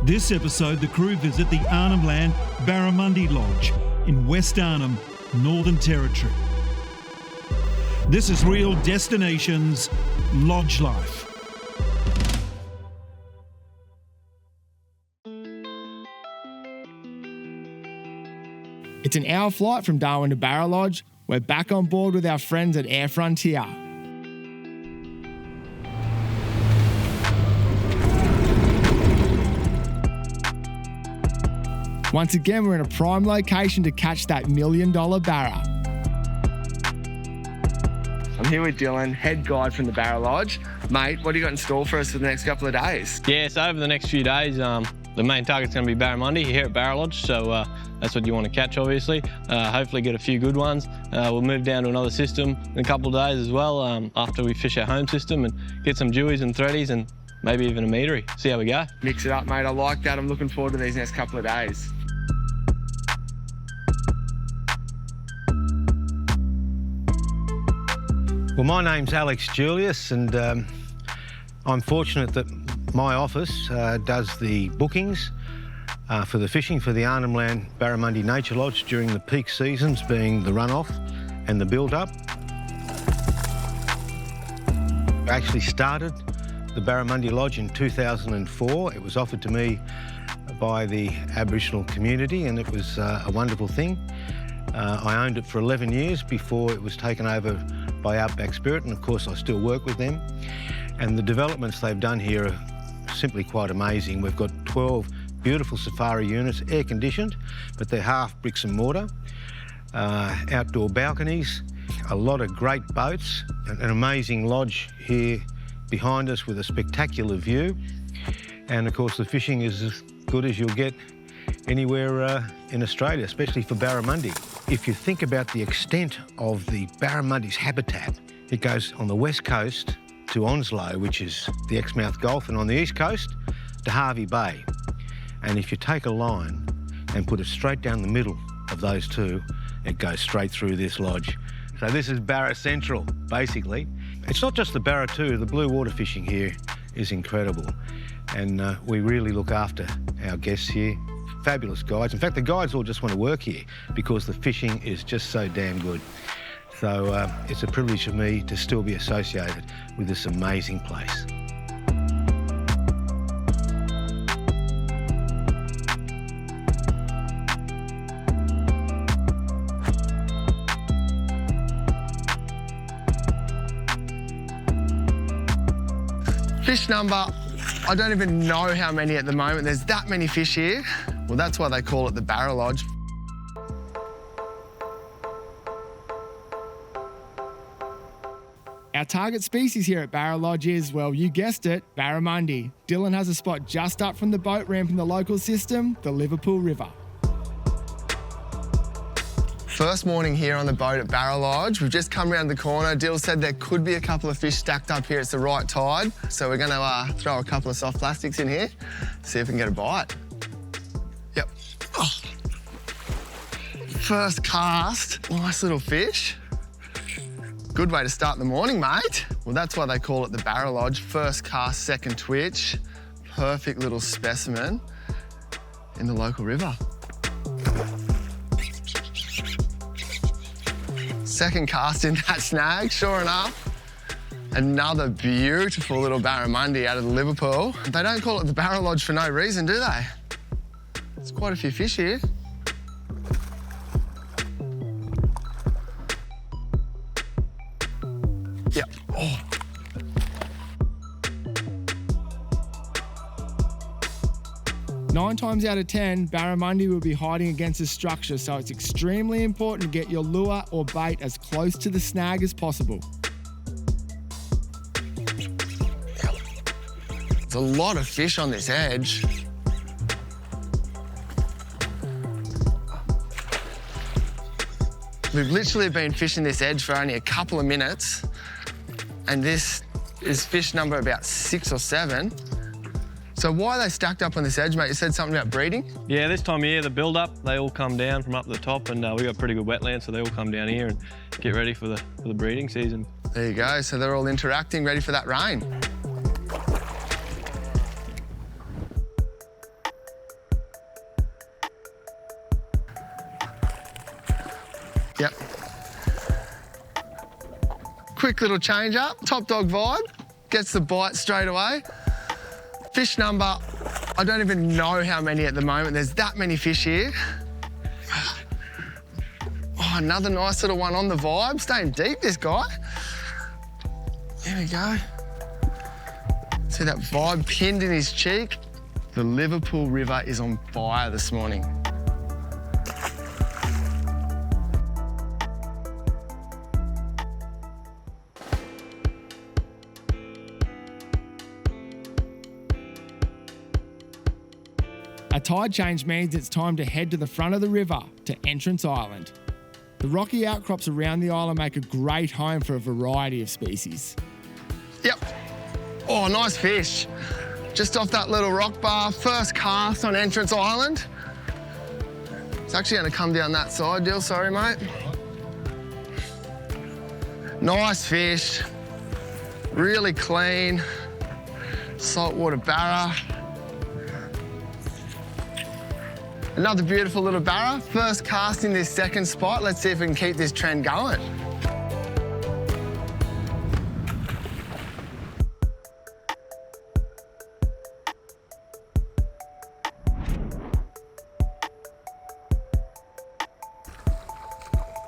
This episode, the crew visit the Arnhem Land Barramundi Lodge in West Arnhem, Northern Territory. This is Real Destinations Lodge Life. It's an hour flight from Darwin to Barra Lodge. We're back on board with our friends at Air Frontier. Once again, we're in a prime location to catch that $1 million barra. I'm here with Dylan, head guide from the Barra Lodge. Mate, what do you got in store for us for the next couple of days? Yeah, so over the next few days, the main target's going to be barramundi here at Barra Lodge, so that's what you want to catch, obviously. Hopefully get a few good ones. We'll move down to another system in a couple of days as well, after we fish our home system and get some dewies and threadies and maybe even a meatery. See how we go. Mix it up, mate. I like that. I'm looking forward to these next couple of days. Well, my name's Alex Julius, and I'm fortunate that my office does the bookings for the fishing for the Arnhem Land Barramundi Nature Lodge during the peak seasons, being the runoff and the build-up. I actually started the Barramundi Lodge in 2004. It was offered to me by the Aboriginal community, and it was a wonderful thing. I owned it for 11 years before it was taken over by Outback Spirit, and of course I still work with them. And the developments they've done here are simply quite amazing. We've got 12 beautiful safari units, air-conditioned, but they're half bricks and mortar. Outdoor balconies. a lot of great boats, an amazing lodge here behind us with a spectacular view. And of course the fishing is as good as you'll get anywhere in Australia, especially for barramundi. If you think about the extent of the barramundi's habitat, it goes on the west coast to Onslow, which is the Exmouth Gulf, and on the east coast to Hervey Bay. And if you take a line and put it straight down the middle of those two, it goes straight through this lodge. So this is Barra Central, basically. It's not just the barra too, the blue water fishing here is incredible. And we really look after our guests here. Fabulous guides. In fact, the guides all just want to work here because the fishing is just so damn good. So it's a privilege for me to still be associated with this amazing place. Fish number, I don't even know how many at the moment. There's that many fish here. Well, that's why they call it the Barra Lodge. Our target species here at Barra Lodge is, well, you guessed it, barramundi. Dylan has a spot just up from the boat ramp in the local system, the Liverpool River. First morning here on the boat at Barra Lodge. We've just come around the corner. Dill said there could be a couple of fish stacked up here. It's the right tide. So we're going to throw a couple of soft plastics in here, see if we can get a bite. Yep. Oh. First cast, nice little fish. Good way to start the morning, mate. Well, that's why they call it the Barra Lodge. First cast, second twitch. Perfect little specimen in the local river. Second cast in that snag, sure enough. Another beautiful little barramundi out of the Liverpool. They don't call it the Barra Lodge for no reason, do they? There's quite a few fish here. Yep. Oh. Nine times out of 10, barramundi will be hiding against a structure, so it's extremely important to get your lure or bait as close to the snag as possible. There's a lot of fish on this edge. We've literally been fishing this edge for only a couple of minutes, and this is fish number about 6 or 7. So why are they stacked up on this edge, mate? You said something about breeding? Yeah, this time of year, the build-up, they all come down from up the top, and we've got pretty good wetland, so they all come down here and get ready for the breeding season. There you go. So they're all interacting, ready for that rain. Yep. Quick little change up, top dog vibe, gets the bite straight away. Fish number, I don't even know how many at the moment. There's that many fish here. Oh, another nice little one on the vibe. Staying deep, this guy. There we go. See that vibe pinned in his cheek? The Liverpool River is on fire this morning. A tide change means it's time to head to the front of the river, to Entrance Island. The rocky outcrops around the island make a great home for a variety of species. Yep. Oh, nice fish. Just off that little rock bar, first cast on Entrance Island. It's actually going to come down that side, Dill, sorry, mate. Nice fish, really clean, saltwater barra. Another beautiful little barra. First cast in this second spot. Let's see if we can keep this trend going.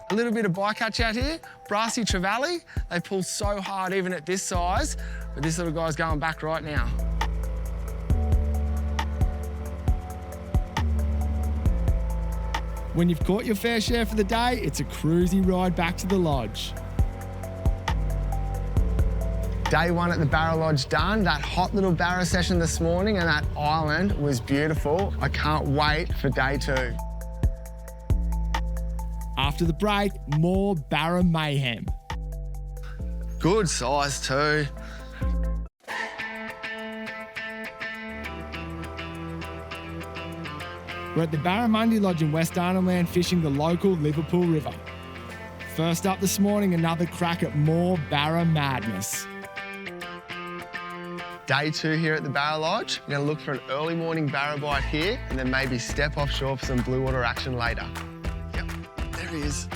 A little bit of bycatch out here. Brassy trevally. They pull so hard even at this size, but this little guy's going back right now. When you've caught your fair share for the day, it's a cruisy ride back to the lodge. Day one at the Barra Lodge done. That hot little Barra session this morning and that island was beautiful. I can't wait for day two. After the break, more Barra mayhem. Good size too. We're at the Barramundi Lodge in West Arnhem Land fishing the local Liverpool River. First up this morning, another crack at more Barra madness. Day two here at the Barra Lodge. We're going to look for an early morning barra bite here and then maybe step offshore for some blue water action later. Yep, there he is.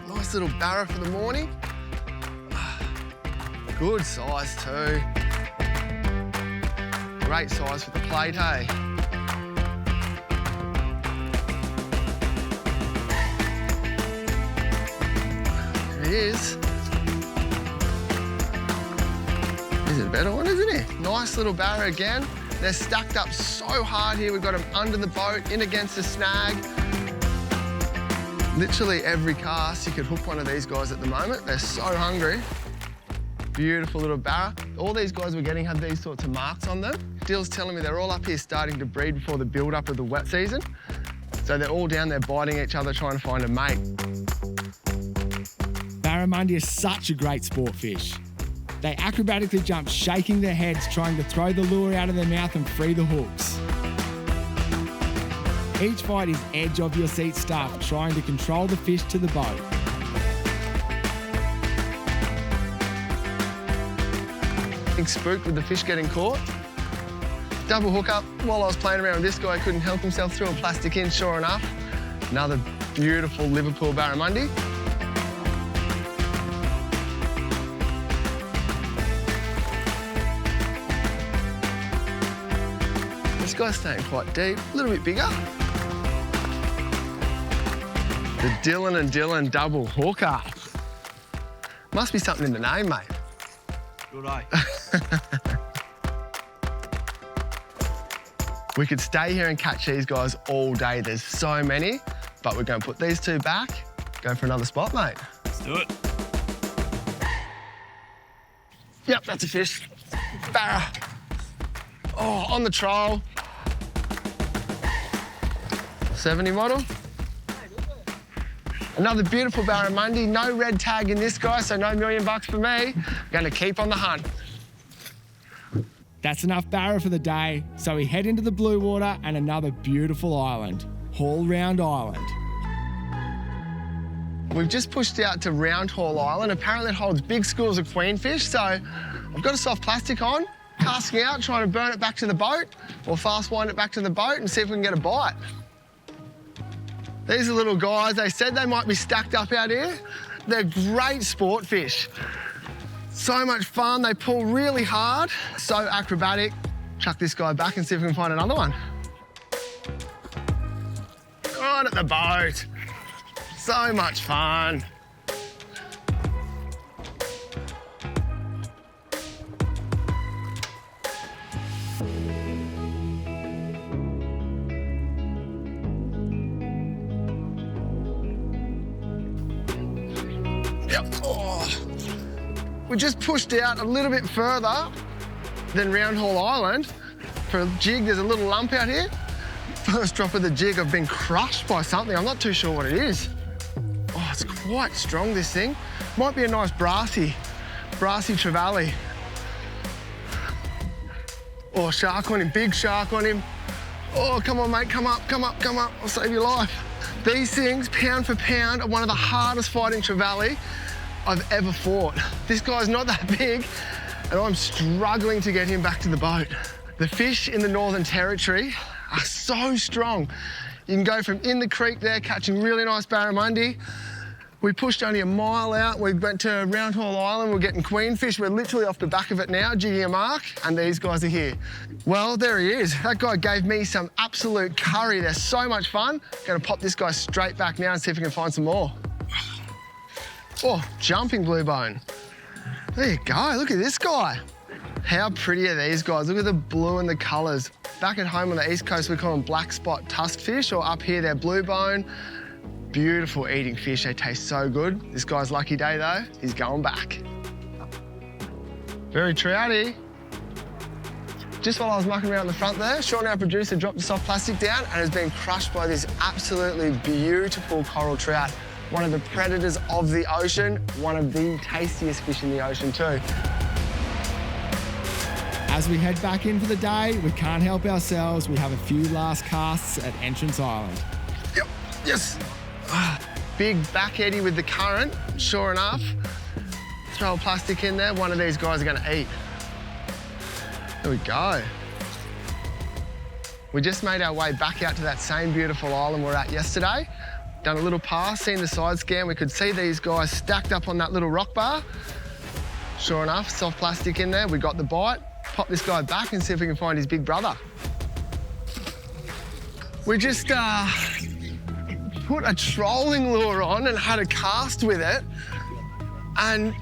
Nice little barra for the morning. Good size too. Great size for the plate, hey? There he is. This is a better one, isn't it? Nice little barra again. They're stacked up so hard here. We've got them under the boat, in against the snag. Literally every cast, you could hook one of these guys at the moment. They're so hungry. Beautiful little barra. All these guys we're getting have these sorts of marks on them. Dill's telling me they're all up here starting to breed before the build-up of the wet season. So they're all down there biting each other, trying to find a mate. Barramundi is such a great sport fish. They acrobatically jump, shaking their heads, trying to throw the lure out of their mouth and free the hooks. Each fight is edge of your seat stuff, trying to control the fish to the boat. Big spooked with the fish getting caught. Double hook up. While I was playing around with this guy, couldn't help himself, threw a plastic in, sure enough. Another beautiful Liverpool barramundi. This guy's staying quite deep, a little bit bigger. The Dylan and Dylan double hooker. Must be something in the name, mate. Good eye. We could stay here and catch these guys all day. There's so many, but we're going to put these two back, go for another spot, mate. Let's do it. Yep, that's a fish. Barra. Oh, on the troll. 70 model. Another beautiful barramundi. No red tag in this guy, so no $1 million for me. Going to keep on the hunt. That's enough barra for the day, so we head into the blue water and another beautiful island, Hall Round Island. We've just pushed out to Round Hall Island. Apparently it holds big schools of queenfish, so I've got a soft plastic on, casting out, trying to burn it back to the boat, or fast wind it back to the boat and see if we can get a bite. These are little guys. They said they might be stacked up out here. They're great sport fish. So much fun. They pull really hard, so acrobatic. Chuck this guy back and see if we can find another one. On at the boat. So much fun. Yep. Oh. We just pushed out a little bit further than Round Hall Island. For a jig, there's a little lump out here. First drop of the jig, I've been crushed by something. I'm not too sure what it is. Oh, it's quite strong, this thing. Might be a nice brassy trevally. Oh, shark on him, big shark on him. Oh, come on, mate, come up, come up, come up. I'll save your life. These things, pound for pound, are one of the hardest fighting trevally I've ever fought. This guy's not that big, and I'm struggling to get him back to the boat. The fish in the Northern Territory are so strong. You can go from in the creek there, catching really nice barramundi. We pushed only a mile out. We went to Round Hall Island. We're getting queenfish. We're literally off the back of it now, jigging a mark, and these guys are here. Well, there he is. That guy gave me some absolute curry. They're so much fun. Gonna pop this guy straight back now and see if we can find some more. Oh, jumping blue bone. There you go, look at this guy. How pretty are these guys? Look at the blue and the colours. Back at home on the East Coast, we call them black spot tusk fish, or up here, they're blue bone. Beautiful eating fish, they taste so good. This guy's lucky day though, he's going back. Very trouty. Just while I was mucking around the front there, Sean, our producer, dropped the soft plastic down and has been crushed by this absolutely beautiful coral trout. One of the predators of the ocean, one of the tastiest fish in the ocean too. As we head back in for the day, we can't help ourselves. We have a few last casts at Entrance Island. Yep, yes. Big back eddy with the current, sure enough. Throw a plastic in there, one of these guys are gonna eat. There we go. We just made our way back out to that same beautiful island we were at yesterday. Done a little pass, seen the side scan. We could see these guys stacked up on that little rock bar. Sure enough, soft plastic in there. We got the bite. Pop this guy back and see if we can find his big brother. We just put a trolling lure on and had a cast with it, and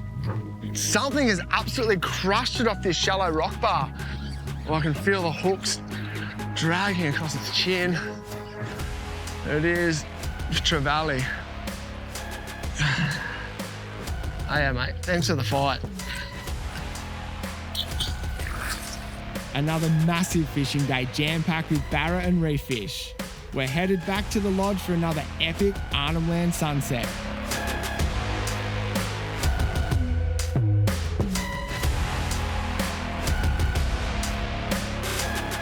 something has absolutely crushed it off this shallow rock bar. Oh, I can feel the hooks dragging across its chin. There it is, trevally. Oh yeah, mate, thanks for the fight. Another massive fishing day jam-packed with barra and reef fish. We're headed back to the lodge for another epic Arnhem Land sunset.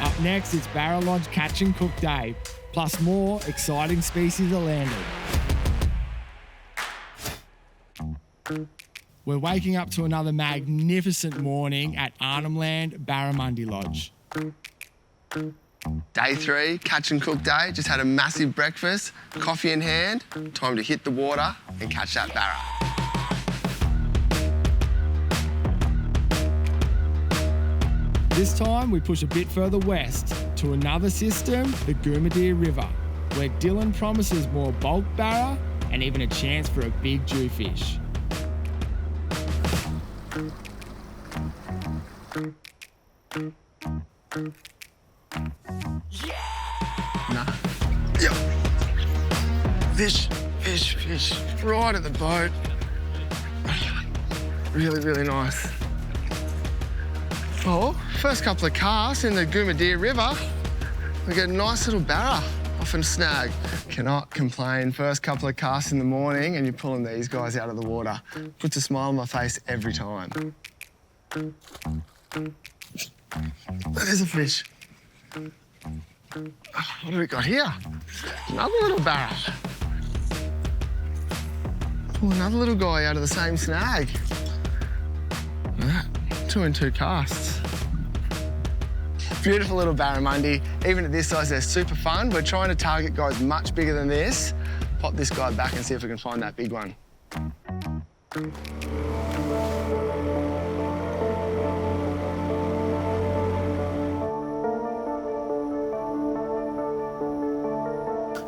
Up next, it's Barra Lodge Catch and Cook Day, plus more exciting species are landed. We're waking up to another magnificent morning at Arnhem Land Barramundi Lodge. Day 3, catch and cook day. Just had a massive breakfast, coffee in hand. Time to hit the water and catch that barra. This time we push a bit further west to another system, the Dhipirri River, where Dylan promises more bulk barra and even a chance for a big jewfish. Nah. Yep. Fish, fish, fish. Right at the boat. Really, really nice. Oh, first couple of casts in the Dhipirri River, we get a nice little barra off and snag. Cannot complain. First couple of casts in the morning and you're pulling these guys out of the water. Puts a smile on my face every time. There's a fish. What have we got here? Another little barra. Pull another little guy out of the same snag. Look at that, 2 and 2 casts. Beautiful little barramundi. Even at this size, they're super fun. We're trying to target guys much bigger than this. Pop this guy back and see if we can find that big one.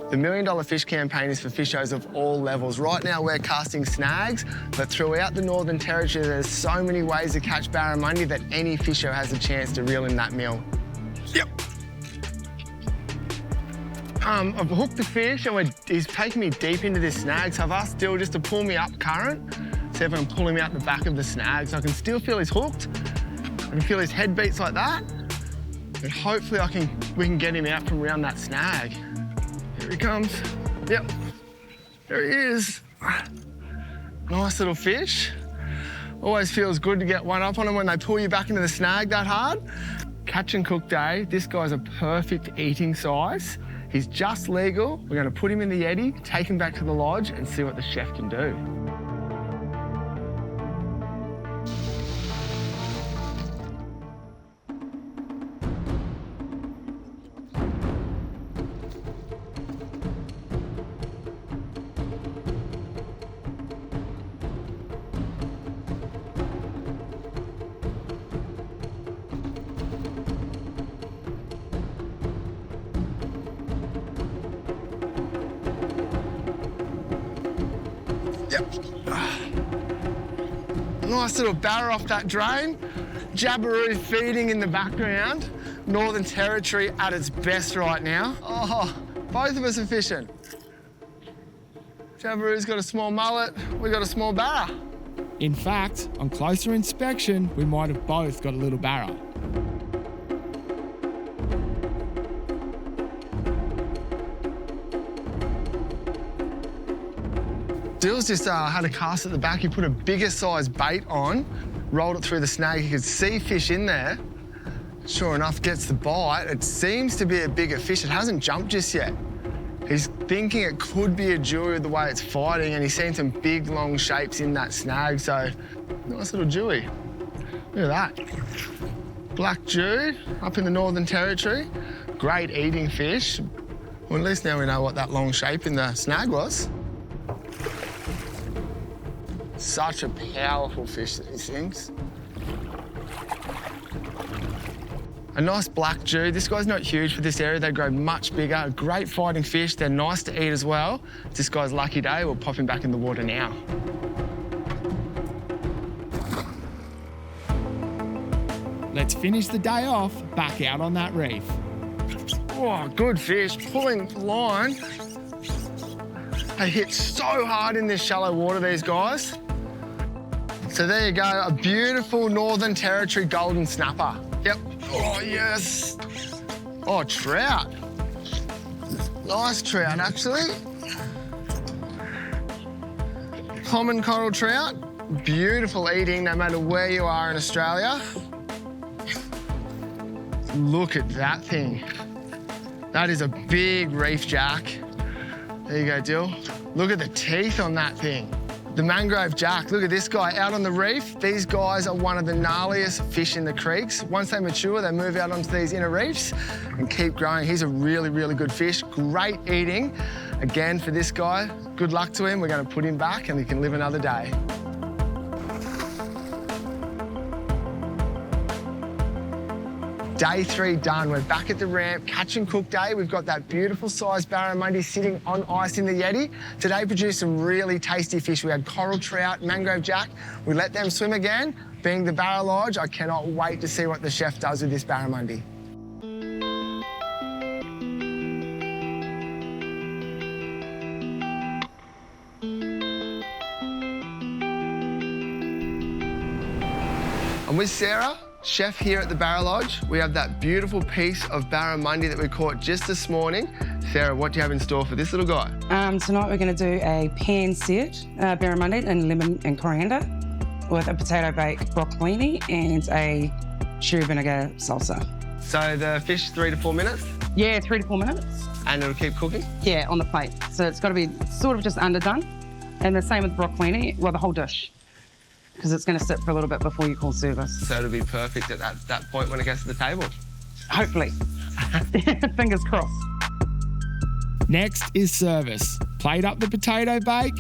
The $1 Million Fish campaign is for fishers of all levels. Right now we're casting snags, but throughout the Northern Territory there's so many ways to catch barramundi that any fisher has a chance to reel in that meal. Yep. I've hooked the fish and he's taking me deep into this snag, so I've asked Dill just to pull me up current, see if I can pull him out the back of the snag so I can still feel he's hooked. I can feel his head beats like that, and hopefully we can get him out from around that snag. Here he comes. Yep, there he is. Nice little fish. Always feels good to get one up on them when they pull you back into the snag that hard. Catch and cook day. This guy's a perfect eating size. He's just legal. We're going to put him in the Yeti, take him back to the lodge and see what the chef can do. Yep. Nice little barra off that drain. Jabberoo feeding in the background. Northern Territory at its best right now. Oh, both of us are fishing. Jabberoo's got a small mullet, we got a small barra. In fact, on closer inspection, we might have both got a little barra. Dill's just had a cast at the back. He put a bigger size bait on, rolled it through the snag. He could see fish in there. Sure enough, gets the bite. It seems to be a bigger fish. It hasn't jumped just yet. He's thinking it could be a Dewey with the way it's fighting, and he's seen some big, long shapes in that snag, so nice little Dewey. Look at that. Black Dew up in the Northern Territory. Great eating fish. Well, at least now we know what that long shape in the snag was. Such a powerful fish, these things. A nice black Jew. This guy's not huge for this area. They grow much bigger. Great fighting fish. They're nice to eat as well. It's this guy's lucky day. We'll pop him back in the water now. Let's finish the day off back out on that reef. Oh, good fish. Pulling line. They hit so hard in this shallow water, these guys. So there you go, a beautiful Northern Territory golden snapper. Yep. Oh, yes. Oh, trout. Nice trout, actually. Common coral trout. Beautiful eating, no matter where you are in Australia. Look at that thing. That is a big reef jack. There you go, Dill. Look at the teeth on that thing. The mangrove jack, look at this guy out on the reef. These guys are one of the gnarliest fish in the creeks. Once they mature, they move out onto these inner reefs and keep growing. He's a really, really good fish. Great eating. Again, for this guy, good luck to him. We're going to put him back and he can live another day. Day 3 done. We're back at the ramp, catch and cook day. We've got that beautiful sized barramundi sitting on ice in the Yeti. Today produced some really tasty fish. We had coral trout, mangrove jack. We let them swim again. Being the Barra Lodge, I cannot wait to see what the chef does with this barramundi. I'm with Sarah, chef here at the Barra Lodge. We have that beautiful piece of barramundi that we caught just this morning. Sarah, what do you have in store for this little guy? Tonight we're going to do a pan-seared barramundi in lemon and coriander with a potato bake broccolini and a cherry vinegar salsa. So the fish 3 to 4 minutes? Yeah, 3 to 4 minutes. And it'll keep cooking? Yeah, on the plate. So it's got to be sort of just underdone. And the same with broccolini, well, the whole dish, because it's going to sit for a little bit before you call service. So it'll be perfect at that point when it gets to the table? Hopefully. Fingers crossed. Next is service. Plate up the potato bake,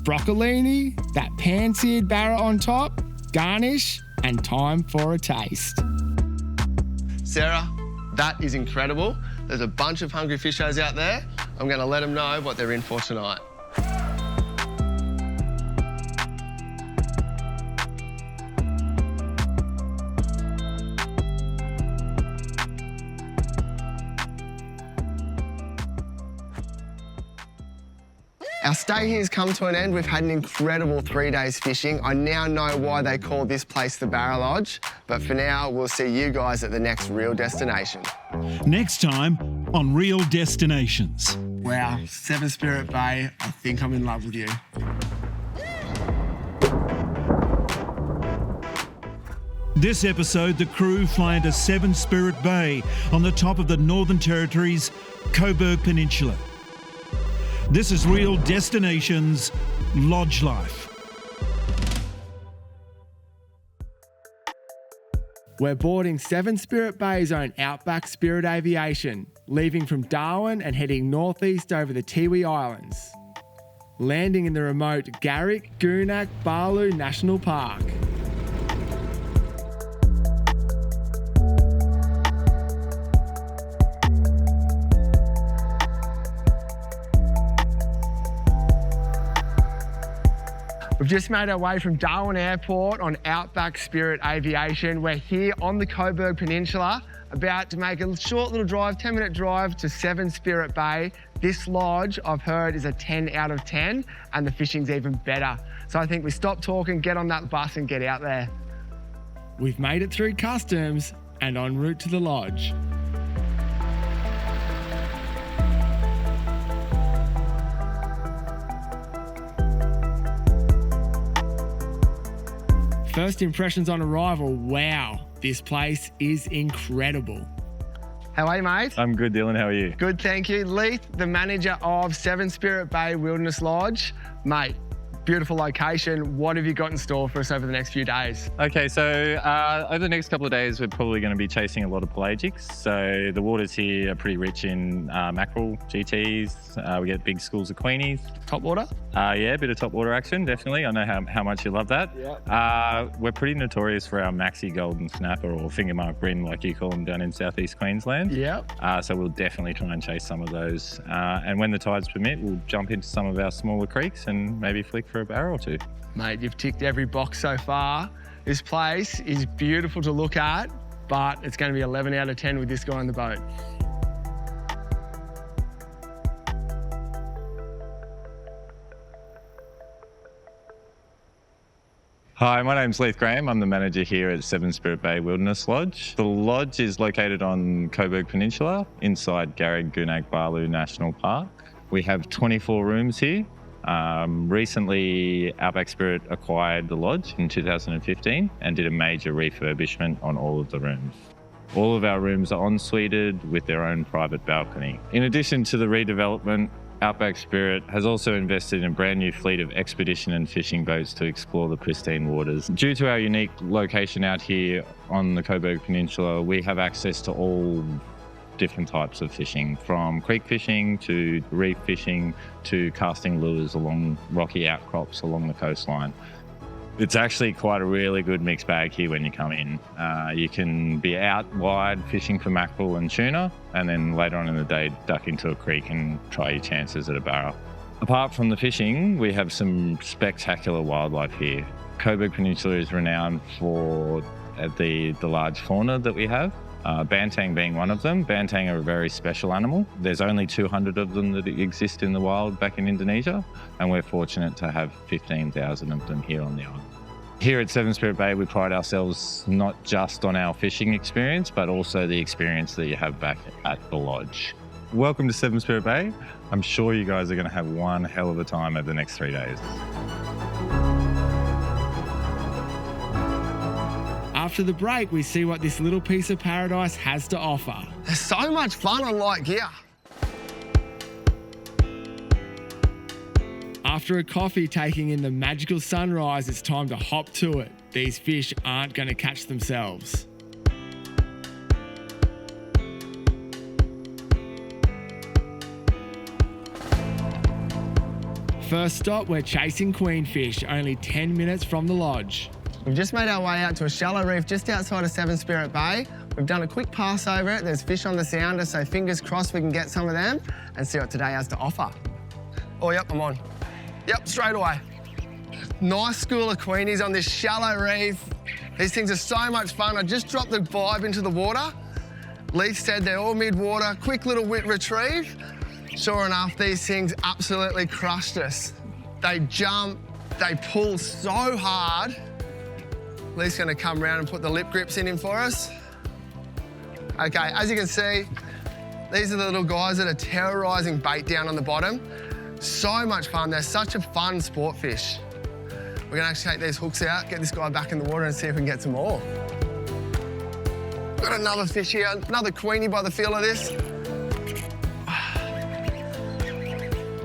broccolini, that pan-seared barra on top, garnish, and time for a taste. Sarah, that is incredible. There's a bunch of hungry fishers out there. I'm going to let them know what they're in for tonight. Our stay here has come to an end. We've had an incredible 3 days fishing. I now know why they call this place the Barra Lodge, but for now, we'll see you guys at the next real destination. Next time on Real Destinations. Wow, Seven Spirit Bay, I think I'm in love with you. This episode, the crew fly into Seven Spirit Bay on the top of the Northern Territory's Coburg Peninsula. This is Real Destinations Lodge Life. We're boarding Seven Spirit Bay's own Outback Spirit Aviation, leaving from Darwin and heading northeast over the Tiwi Islands, landing in the remote Garrick-Goonak-Barloo National Park. We've just made our way from Darwin Airport on Outback Spirit Aviation. We're here on the Coburg Peninsula, about to make a short little drive, 10-minute drive to 7 Spirit Bay. This lodge, I've heard, is a 10 out of 10, and the fishing's even better. So I think we stop talking, get on that bus and get out there. We've made it through customs and en route to the lodge. First impressions on arrival, wow, this place is incredible. How are you, mate? I'm good, Dylan. How are you? Good, thank you. Leith, the manager of 7 Spirit Bay Wilderness Lodge. Mate, beautiful location. What have you got in store for us over the next few days? Okay, so over the next couple of days, we're probably going to be chasing a lot of pelagics. So the waters here are pretty rich in mackerel, GTs. We get big schools of queenies. Top water? Yeah, a bit of top water action, definitely. I know how much you love that. Yep. We're pretty notorious for our maxi golden snapper or finger mark bream, like you call them down in southeast Queensland. Yep. So we'll definitely try and chase some of those. And when the tides permit, we'll jump into some of our smaller creeks and maybe flick for a barrel or two. Mate, you've ticked every box so far. This place is beautiful to look at, but it's going to be 11 out of 10 with this guy on the boat. Hi, my name's Leith Graham. I'm the manager here at 7 Spirit Bay Wilderness Lodge. The lodge is located on Coburg Peninsula inside Garreg-Goonag-Barloo National Park. We have 24 rooms here. Recently, Outback Spirit acquired the lodge in 2015 and did a major refurbishment on all of the rooms. All of our rooms are en-suited with their own private balcony. In addition to the redevelopment, Outback Spirit has also invested in a brand new fleet of expedition and fishing boats to explore the pristine waters. Due to our unique location out here on the Coburg Peninsula, we have access to all different types of fishing, from creek fishing to reef fishing to casting lures along rocky outcrops along the coastline. It's actually quite a really good mixed bag here when you come in. You can be out wide fishing for mackerel and tuna, and then later on in the day duck into a creek and try your chances at a barra. Apart from the fishing, we have some spectacular wildlife here. Coburg Peninsula is renowned for the large fauna that we have. Bantang being one of them. Bantang are a very special animal. There's only 200 of them that exist in the wild back in Indonesia, and we're fortunate to have 15,000 of them here on the island. Here at 7 Spirit Bay, we pride ourselves not just on our fishing experience, but also the experience that you have back at the lodge. Welcome to 7 Spirit Bay. I'm sure you guys are going to have one hell of a time over the next 3 days. After the break, we see what this little piece of paradise has to offer. There's so much fun on light gear. After a coffee taking in the magical sunrise, it's time to hop to it. These fish aren't going to catch themselves. First stop, we're chasing queenfish, only 10 minutes from the lodge. We've just made our way out to a shallow reef just outside of 7 Spirit Bay. We've done a quick pass over it. There's fish on the sounder, so fingers crossed we can get some of them and see what today has to offer. Oh, yep, I'm on. Yep, straight away. Nice school of queenies on this shallow reef. These things are so much fun. I just dropped the vibe into the water. Leith said they're all mid-water, quick little wit retrieve. Sure enough, these things absolutely crushed us. They jump, they pull so hard. Leith's gonna come around and put the lip grips in him for us. Okay, as you can see, these are the little guys that are terrorising bait down on the bottom. So much fun, they're such a fun sport fish. We're gonna actually take these hooks out, get this guy back in the water and see if we can get some more. Got another fish here, another queenie by the feel of this.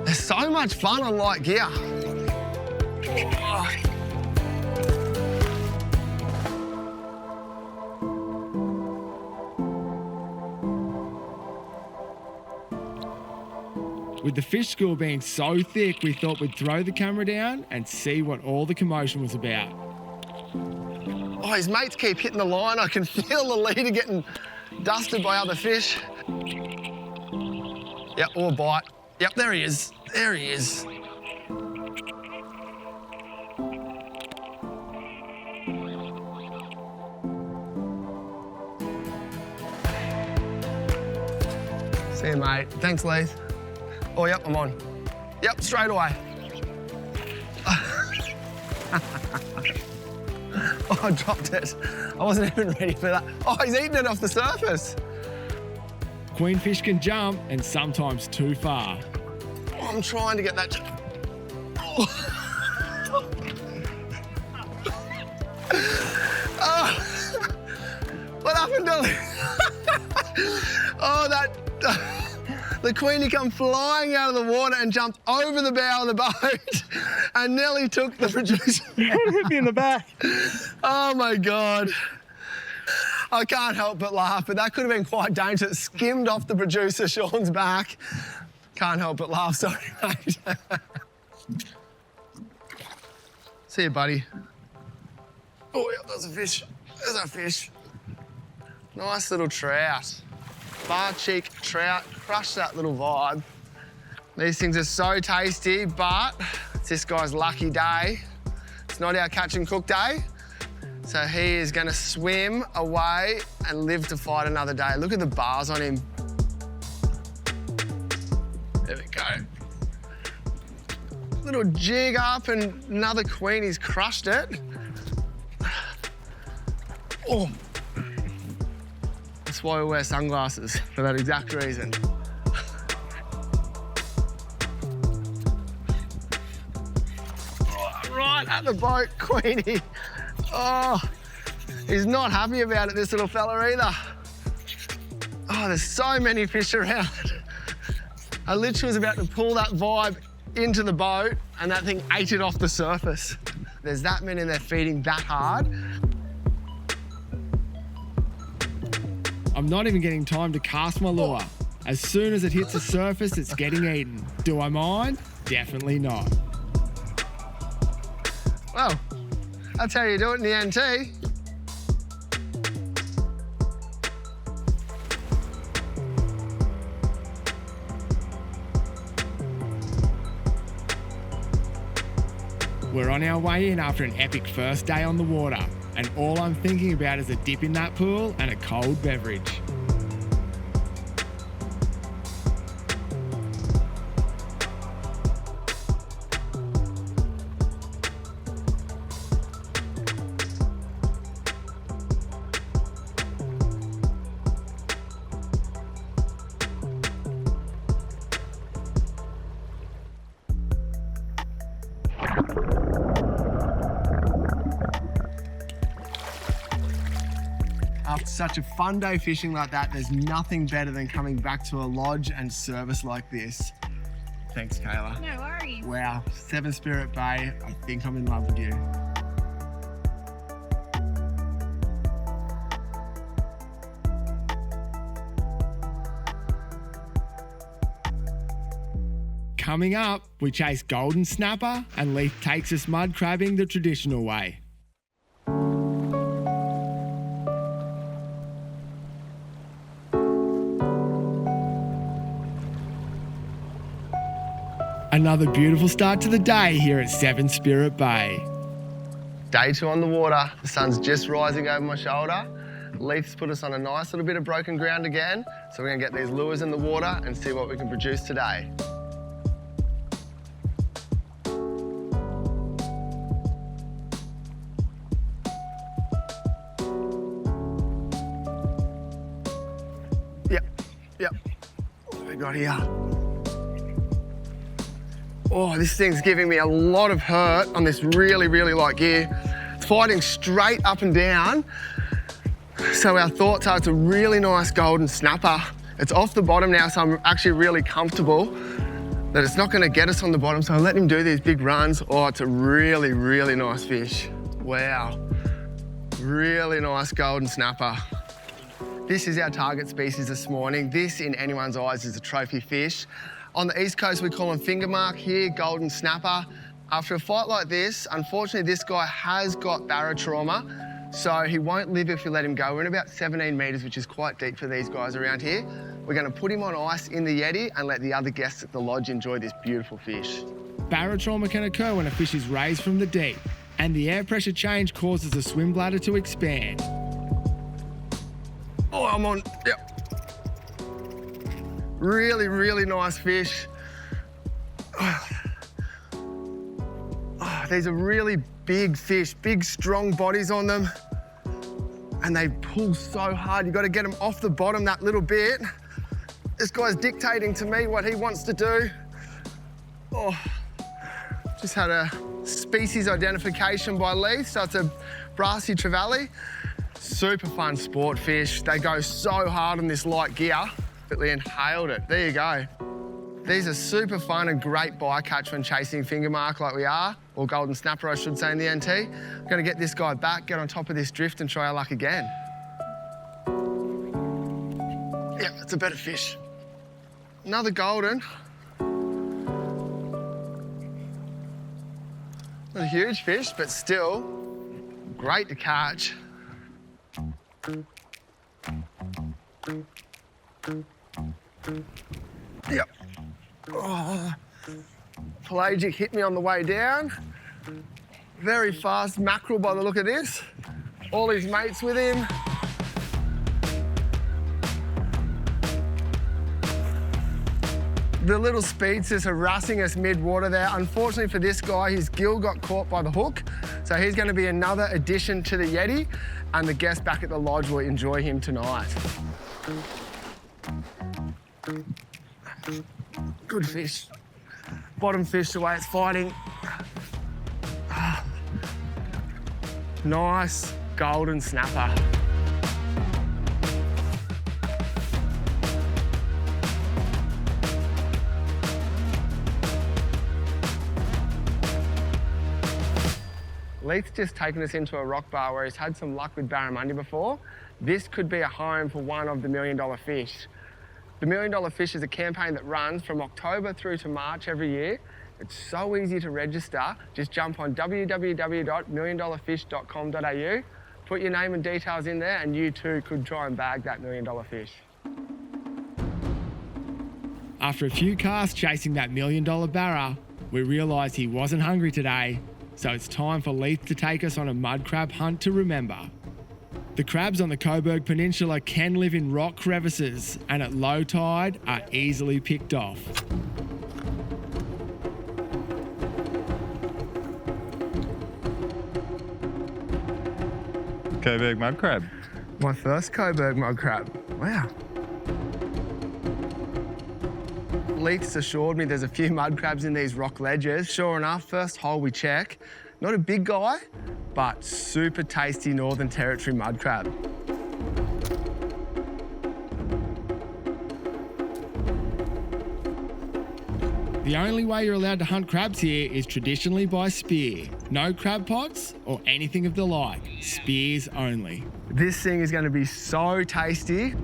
There's so much fun on light gear. With the fish school being so thick, we thought we'd throw the camera down and see what all the commotion was about. Oh, his mates keep hitting the line. I can feel the leader getting dusted by other fish. Yep, or a bite. Yep, there he is. There he is. See you, mate. Thanks, Leith. Oh, yep, I'm on. Yep, straight away. Oh, I dropped it. I wasn't even ready for that. Oh, he's eating it off the surface. Queenfish can jump and sometimes too far. Oh, I'm trying to get that. Oh. Oh. What happened to Oh, that. The Queenie come flying out of the water and jumped over the bow of the boat and nearly took the producer. It hit me in the back. Oh, my God. I can't help but laugh, but that could have been quite dangerous. It skimmed off the producer, Sean's back. Can't help but laugh, sorry, mate. See you, buddy. Oh, yeah, there's a fish. There's a fish. Nice little trout. Bar cheek trout, crush that little vibe. These things are so tasty, but it's this guy's lucky day. It's not our catch and cook day. So he is gonna swim away and live to fight another day. Look at the bars on him. There we go. Little jig up and another Queenie's crushed it. Oh. That's why we wear sunglasses, for that exact reason. Oh, right at the boat, Queenie. Oh, he's not happy about it, this little fella either. Oh, there's so many fish around. I literally was about to pull that vibe into the boat and that thing ate it off the surface. There's that many and they're feeding that hard. I'm not even getting time to cast my lure. As soon as it hits the surface, it's getting eaten. Do I mind? Definitely not. Well, that's how you do it in the NT. We're on our way in after an epic first day on the water, and all I'm thinking about is a dip in that pool and a cold beverage. After such a fun day fishing like that, there's nothing better than coming back to a lodge and service like this. Thanks, Kayla. No worries. Wow, Seven Spirit Bay, I think I'm in love with you. Coming up, we chase golden snapper and Leith takes us mud crabbing the traditional way. Another beautiful start to the day here at Seven Spirit Bay. Day 2 on the water, the sun's just rising over my shoulder. Leith's put us on a nice little bit of broken ground again, so we're gonna get these lures in the water and see what we can produce today. Yep. What have we got here? Oh, this thing's giving me a lot of hurt on this really light gear. It's fighting straight up and down. So our thoughts are it's a really nice golden snapper. It's off the bottom now, so I'm actually really comfortable that it's not gonna get us on the bottom, so I let him do these big runs. Oh, it's a really nice fish. Wow. Really nice golden snapper. This is our target species this morning. This, in anyone's eyes, is a trophy fish. On the East Coast, we call them finger mark here, golden snapper. After a fight like this, unfortunately, this guy has got barotrauma, so he won't live if you let him go. We're in about 17 metres, which is quite deep for these guys around here. We're gonna put him on ice in the Yeti and let the other guests at the lodge enjoy this beautiful fish. Barotrauma can occur when a fish is raised from the deep, and the air pressure change causes the swim bladder to expand. Oh, I'm on, yep. Really, really nice fish. These are really big fish, big, strong bodies on them. And they pull so hard. You've got to get them off the bottom that little bit. This guy's dictating to me what he wants to do. Oh, just had a species identification by Leith, so it's a brassy trevally. Super fun sport fish. They go so hard on this light gear. Completely inhaled it. There you go. These are super fun and great bycatch when chasing finger mark like we are, or golden snapper I should say in the NT. I'm gonna get this guy back, get on top of this drift and try our luck again. Yeah, it's a better fish. Another golden. Not a huge fish, but still great to catch. Yep. Oh, pelagic hit me on the way down. Very fast mackerel by the look of this. All his mates with him. The little speedster's harassing us mid-water there. Unfortunately for this guy, his gill got caught by the hook, so he's going to be another addition to the Yeti, and the guests back at the lodge will enjoy him tonight. Good fish. Bottom fish the way it's fighting. Nice golden snapper. Leith's just taken us into a rock bar where he's had some luck with barramundi before. This could be a home for one of the $1 Million Fish. The $1 Million Fish is a campaign that runs from October through to March every year. It's so easy to register. Just jump on www.milliondollarfish.com.au, put your name and details in there, and you too could try and bag that $1 Million Fish. After a few casts chasing that $1 Million barra, we realised he wasn't hungry today, so it's time for Leith to take us on a mud crab hunt to remember. The crabs on the Coburg Peninsula can live in rock crevices and at low tide are easily picked off. Coburg mud crab. My first Coburg mud crab. Wow. Leith's assured me there's a few mud crabs in these rock ledges. Sure enough, first hole we check. Not a big guy, but super tasty Northern Territory mud crab. The only way you're allowed to hunt crabs here is traditionally by spear. No crab pots or anything of the like. Spears only. This thing is going to be so tasty.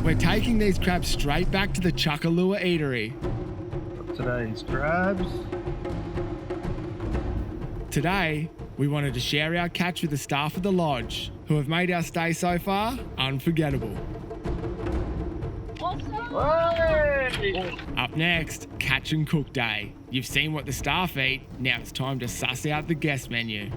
We're taking these crabs straight back to the Chuckalua Eatery. Today's crabs. Today, we wanted to share our catch with the staff of the lodge, who have made our stay so far unforgettable. Up next, catch and cook day. You've seen what the staff eat, now it's time to suss out the guest menu.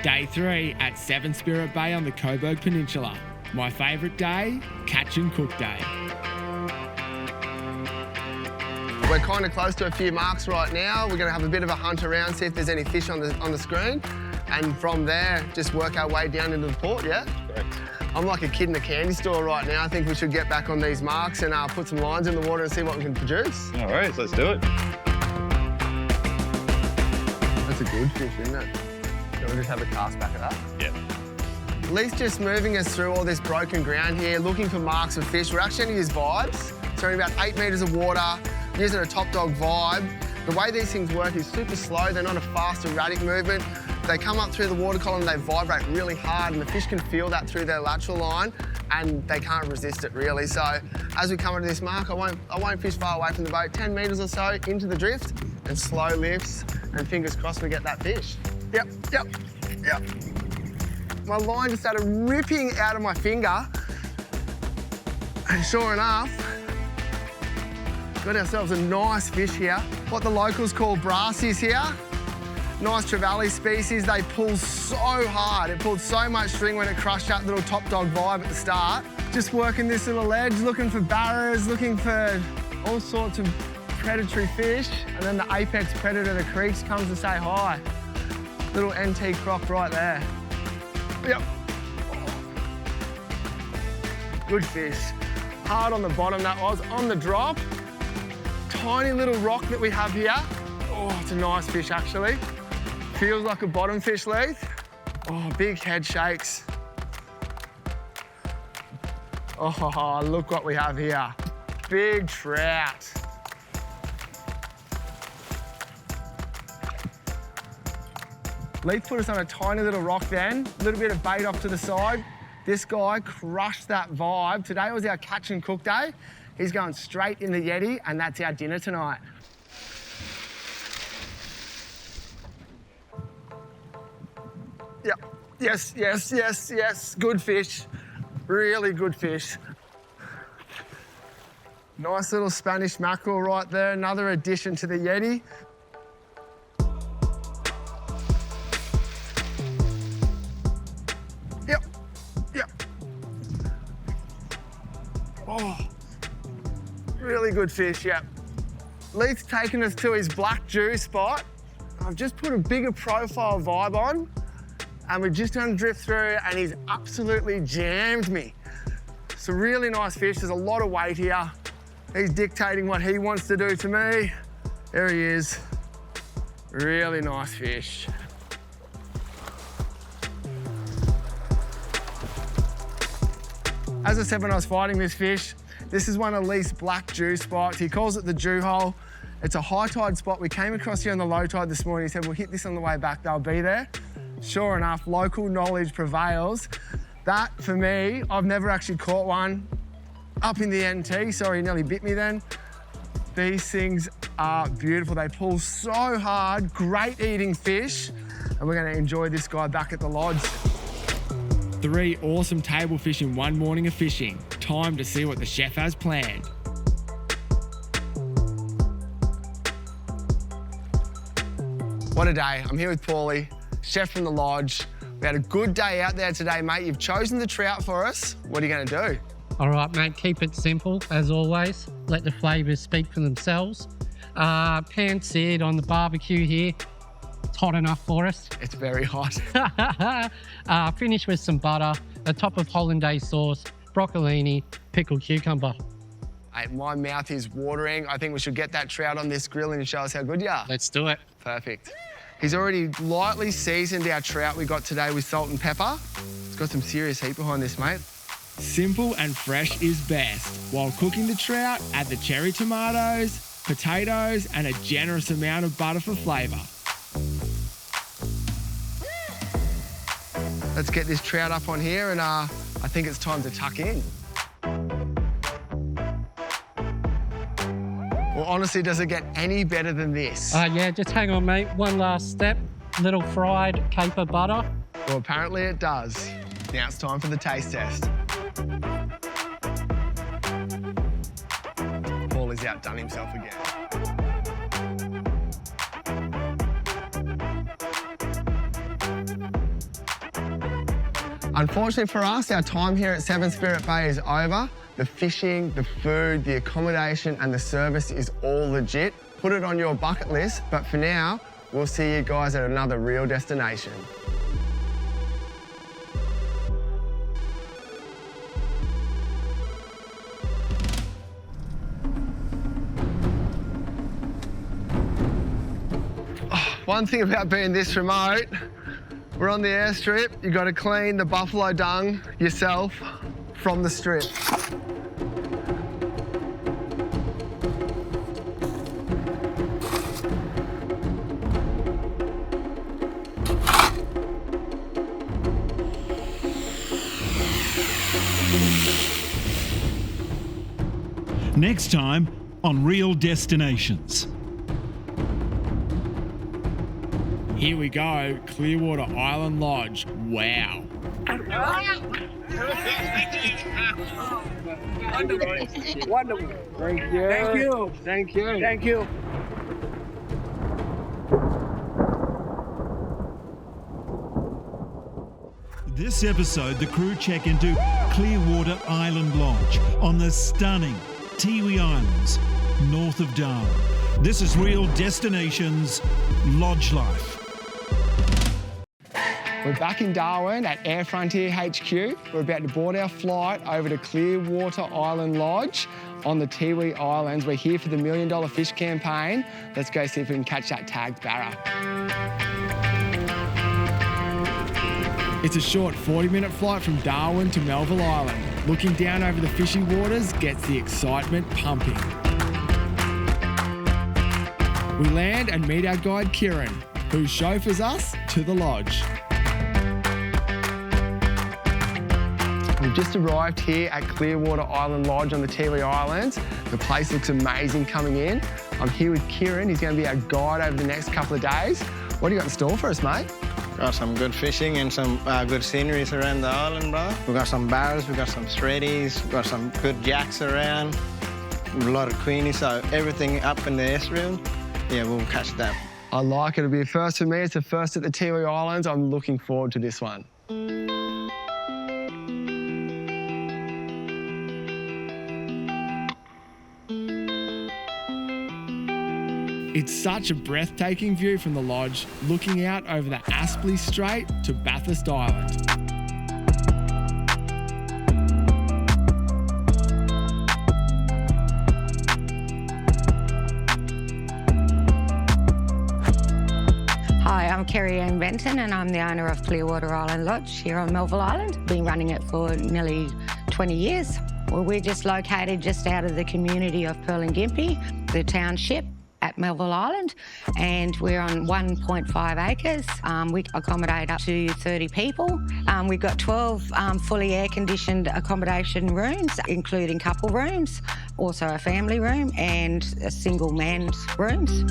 Day 3 at Seven Spirit Bay on the Coburg Peninsula. My favourite day, catch and cook day. We're kind of close to a few marks right now. We're going to have a bit of a hunt around, see if there's any fish on the screen, and from there, just work our way down into the port, yeah? Correct. I'm like a kid in a candy store right now. I think we should get back on these marks and put some lines in the water and see what we can produce. All right, let's do it. That's a good fish, isn't it? We'll just have a cast back of that. Yep. Leith's just moving us through all this broken ground here, looking for marks of fish. We're actually going to use vibes. So we're in about 8 metres of water, using a top dog vibe. The way these things work is super slow. They're not a fast, erratic movement. They come up through the water column, they vibrate really hard, and the fish can feel that through their lateral line, and they can't resist it really. So as we come into this mark, I won't fish far away from the boat, 10 metres or so into the drift, and slow lifts, and fingers crossed we get that fish. Yep. my line just started ripping out of my finger. And sure enough, got ourselves a nice fish here. What the locals call brassies here. Nice trevally species. They pull so hard. It pulled so much string when it crushed that little top dog vibe at the start. Just working this little ledge, looking for barras, looking for all sorts of predatory fish. And then the apex predator of the creeks comes to say hi. Little NT croc right there. Yep. Good fish. Hard on the bottom that was. On the drop, tiny little rock that we have here. Oh, it's a nice fish actually. Feels like a bottom fish, Leith. Oh, big head shakes. Oh, look what we have here. Big trout. Leith put us on a tiny little rock then, a little bit of bait off to the side. This guy crushed that vibe. Today was our catch and cook day. He's going straight in the Yeti, and that's our dinner tonight. Yep, yes, yes, yes, yes. Good fish, really good fish. Nice little Spanish mackerel right there, another addition to the Yeti. Yep, yep. Oh, really good fish, yep. Leith's taken us to his black dew spot. I've just put a bigger profile vibe on, and we've just done drift through, and he's absolutely jammed me. It's a really nice fish. There's a lot of weight here. He's dictating what he wants to do to me. There he is. Really nice fish. As I said when I was fighting this fish, this is one of Leith's black dew spots. He calls it the dew hole. It's a high tide spot. We came across here on the low tide this morning. He said, we'll hit this on the way back. They'll be there. Sure enough, local knowledge prevails. That, for me, I've never actually caught one up in the NT. Sorry, he nearly bit me then. These things are beautiful. They pull so hard, great eating fish, and we're gonna enjoy this guy back at the lodge. 3 awesome table fish in one morning of fishing. Time to see what the chef has planned. What a day. I'm here with Paulie, chef from the lodge. We had a good day out there today, mate. You've chosen the trout for us. What are you going to do? All right, mate, keep it simple, as always. Let the flavours speak for themselves. Pan-seared on the barbecue here. It's hot enough for us. It's very hot. Finish with some butter, a top of hollandaise sauce, broccolini, pickled cucumber. Hey, my mouth is watering. I think we should get that trout on this grill and show us how good you are. Let's do it. Perfect. He's already lightly seasoned our trout we got today with salt and pepper. It's got some serious heat behind this, mate. Simple and fresh is best. While cooking the trout, add the cherry tomatoes, potatoes, and a generous amount of butter for flavour. Let's get this trout up on here, and I think it's time to tuck in. Well, honestly, does it get any better than this? Yeah, just hang on, mate. One last step. Little fried caper butter. Well, apparently it does. Now it's time for the taste test. Paul has outdone himself again. Unfortunately for us, our time here at Seven Spirit Bay is over. The fishing, the food, the accommodation and the service is all legit. Put it on your bucket list, but for now, we'll see you guys at another real destination. One thing about being this remote, we're on the airstrip, you got to clean the buffalo dung yourself from the strip. Next time on Real Destinations. Here we go, Clearwater Island Lodge. Wow. Wonderful. Thank you. Thank you. Thank you. Thank you. This episode, the crew check into Clearwater Island Lodge on the stunning Tiwi Islands, north of Darwin. This is Real Destinations Lodge Life. We're back in Darwin at Air Frontier HQ. We're about to board our flight over to Clearwater Island Lodge on the Tiwi Islands. We're here for the $1 Million Fish campaign. Let's go see if we can catch that tagged barra. It's a short 40-minute flight from Darwin to Melville Island. Looking down over the fishy waters gets the excitement pumping. We land and meet our guide Kieran, who chauffeurs us to the lodge. We've just arrived here at Clearwater Island Lodge on the Tiwi Islands. The place looks amazing coming in. I'm here with Kieran. He's going to be our guide over the next couple of days. What do you got in store for us, mate? Got some good fishing and some good sceneries around the island, brother. We've got some barrels, we've got some threadies, we've got some good jacks around, a lot of queenies, so everything up in the estuary. Yeah, we'll catch that. I like it. It'll be a first for me. It's the first at the Tiwi Islands. I'm looking forward to this one. It's such a breathtaking view from the lodge, looking out over the Aspley Strait to Bathurst Island. Hi, I'm Kerry Ann Benton and I'm the owner of Clearwater Island Lodge here on Melville Island. Been running it for nearly 20 years. Well, we're just located just out of the community of Pearl and Gympie, the township at Melville Island, and we're on 1.5 acres. We accommodate up to 30 people. We've got 12 fully air-conditioned accommodation rooms, including couple rooms, also a family room and a single man's rooms.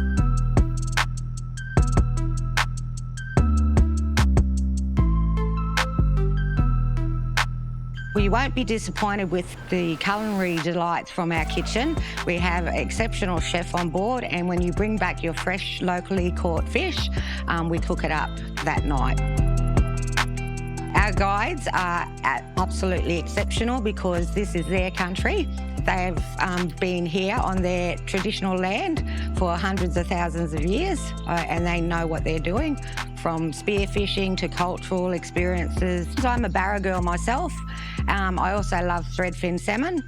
We won't be disappointed with the culinary delights from our kitchen. We have an exceptional chef on board, and when you bring back your fresh, locally caught fish, we cook it up that night. Our guides are absolutely exceptional because this is their country. They've been here on their traditional land for hundreds of thousands of years, and they know what they're doing, from spearfishing to cultural experiences. I'm a barra girl myself. I also love threadfin salmon,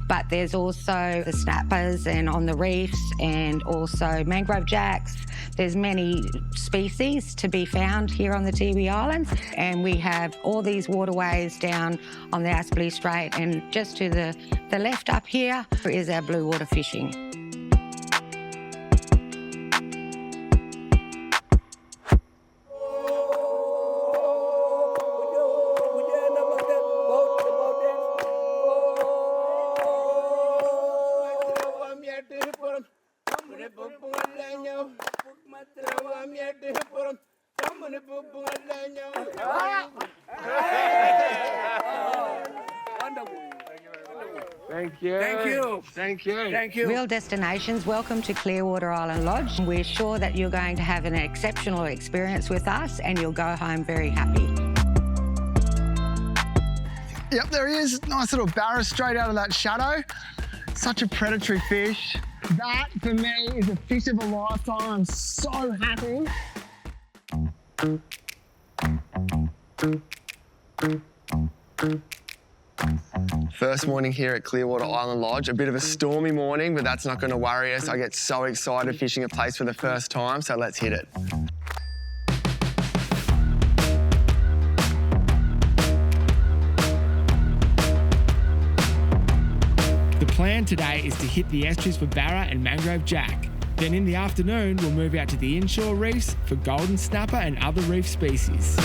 but there's also the snappers and on the reefs and also mangrove jacks. There's many species to be found here on the Tiwi Islands, and we have all these waterways down on the Aspley Strait, and just to the left up here is our blue water fishing. Thank you. Thank you. Thank you. Thank you. Real Destinations, welcome to Clearwater Island Lodge. We're sure that you're going to have an exceptional experience with us and you'll go home very happy. Yep, there he is. Nice little barra straight out of that shadow. Such a predatory fish. That, for me, is a fish of a lifetime. I'm so happy. First morning here at Clearwater Island Lodge. A bit of a stormy morning, but that's not going to worry us. I get so excited fishing a place for the first time, so let's hit it. The plan today is to hit the estuaries for barra and mangrove jack. Then in the afternoon, we'll move out to the inshore reefs for golden snapper and other reef species.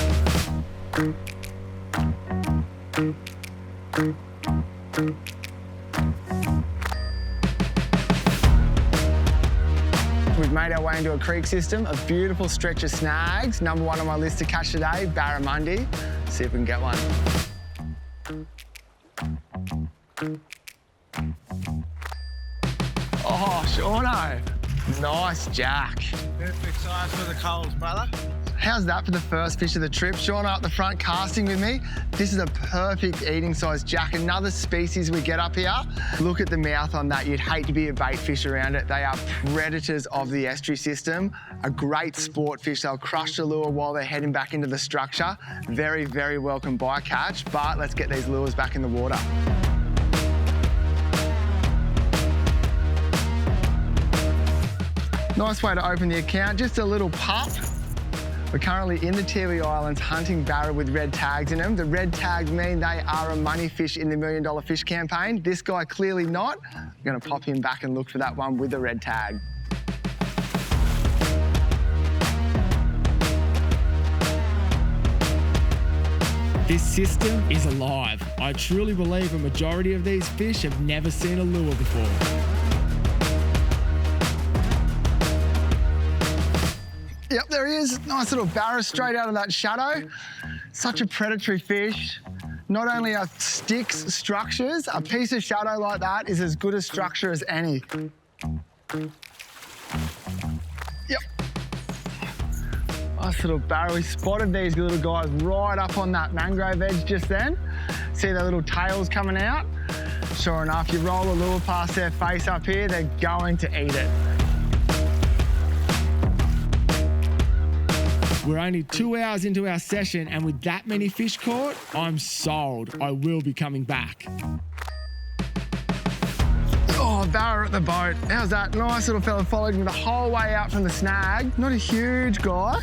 We've made our way into a creek system, a beautiful stretch of snags. Number one on my list to catch today, barramundi. See if we can get one. Oh, Shauno. Nice jack. Perfect size for the coals, brother. How's that for the first fish of the trip? Shauno up the front casting with me. This is a perfect eating size jack. Another species we get up here. Look at the mouth on that. You'd hate to be a bait fish around it. They are predators of the estuary system. A great sport fish. They'll crush the lure while they're heading back into the structure. Very, very welcome bycatch, but let's get these lures back in the water. Nice way to open the account, just a little pup. We're currently in the Tiwi Islands hunting barra with red tags in them. The red tags mean they are a money fish in the $1 Million Fish campaign. This guy clearly not. I'm gonna pop him back and look for that one with the red tag. This system is alive. I truly believe a majority of these fish have never seen a lure before. Yep, there he is. Nice little barra straight out of that shadow. Such a predatory fish. Not only are sticks structures, a piece of shadow like that is as good a structure as any. Yep. Nice little barra. We spotted these little guys right up on that mangrove edge just then. See their little tails coming out? Sure enough, you roll a lure past their face up here, they're going to eat it. We're only 2 hours into our session, and with that many fish caught, I'm sold. I will be coming back. Oh, barra at the boat. How's that? Nice little fella, followed me the whole way out from the snag. Not a huge guy,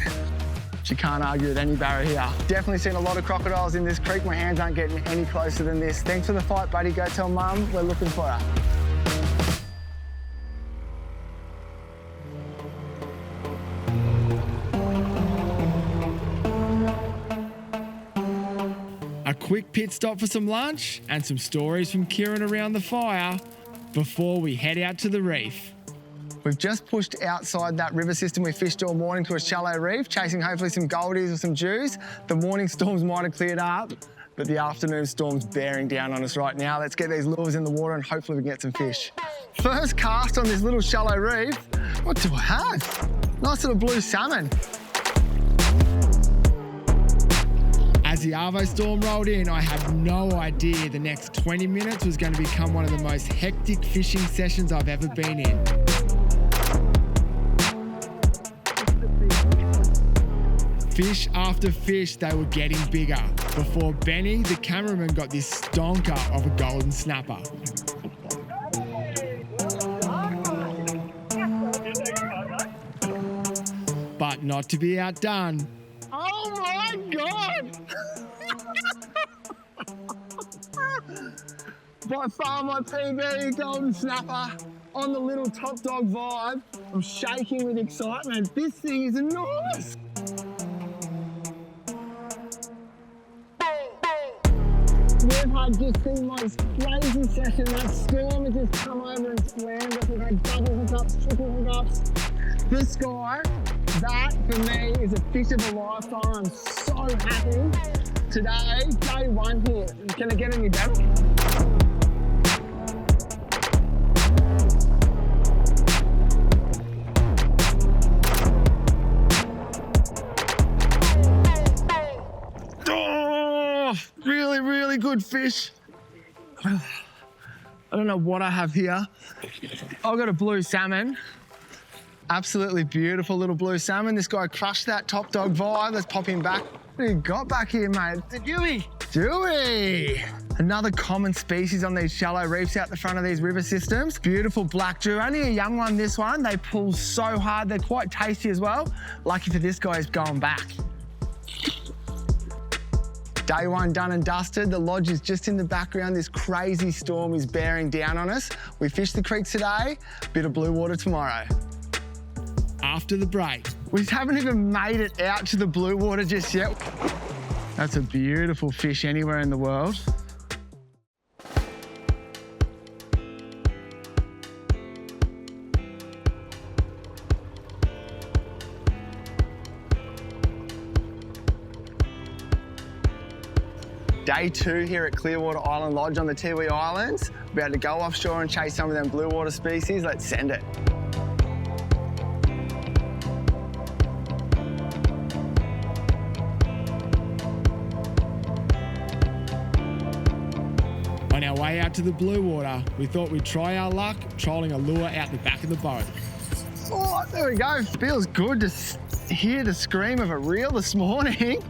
but you can't argue with any barra here. Definitely seen a lot of crocodiles in this creek. My hands aren't getting any closer than this. Thanks for the fight, buddy. Go tell Mum we're looking for her. A quick pit stop for some lunch and some stories from Kieran around the fire before we head out to the reef. We've just pushed outside that river system we fished all morning to a shallow reef, chasing hopefully some goldies or some dews. The morning storms might have cleared up, but the afternoon storm's bearing down on us right now. Let's get these lures in the water and hopefully we can get some fish. First cast on this little shallow reef. What do I have? Nice little blue salmon. As the Arvo storm rolled in, I had no idea the next 20 minutes was going to become one of the most hectic fishing sessions I've ever been in. Fish after fish, they were getting bigger before Benny, the cameraman, got this stonker of a golden snapper. But not to be outdone. Oh my God! By far my PB golden snapper on the little top dog vibe. I'm shaking with excitement. This thing is enormous. We've had just the most crazy session. That storm has just come over and slammed us. We've had double hookups, triple hookups. This guy, that for me is a fish of a lifetime. I'm so happy. Today, day one here. Can it get any better? Oh, really, really good fish. I don't know what I have here. I've got a blue salmon. Absolutely beautiful little blue salmon. This guy crushed that top dog vibe. Let's pop him back. What do you got back here, mate? The Dewey. Dewey. Another common species on these shallow reefs out the front of these river systems. Beautiful black dew. Only a young one, this one. They pull so hard. They're quite tasty as well. Lucky for this guy, he's going back. Day one done and dusted. The lodge is just in the background. This crazy storm is bearing down on us. We fished the creek today, bit of blue water tomorrow. After the break. We haven't even made it out to the blue water just yet. That's a beautiful fish anywhere in the world. Day 2 here at Clearwater Island Lodge on the Tiwi Islands. We're about to go offshore and chase some of them blue water species. Let's send it. On our way out to the blue water, we thought we'd try our luck trolling a lure out the back of the boat. Oh, there we go. Feels good to hear the scream of a reel this morning.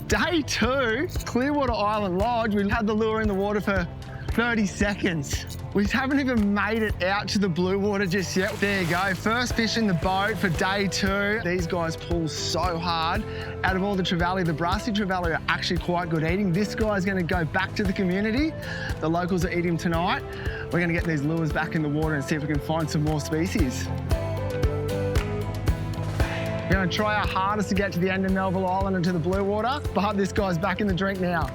Day 2, Clearwater Island Lodge. We had the lure in the water for 30 seconds. We haven't even made it out to the blue water just yet. There you go, first fish in the boat for day 2. These guys pull so hard. Out of all the trevally, the brassy trevally are actually quite good eating. This guy's gonna go back to the community. The locals will eat him tonight. We're gonna get these lures back in the water and see if we can find some more species. We're going to try our hardest to get to the end of Melville Island and to the blue water, but this guy's back in the drink now.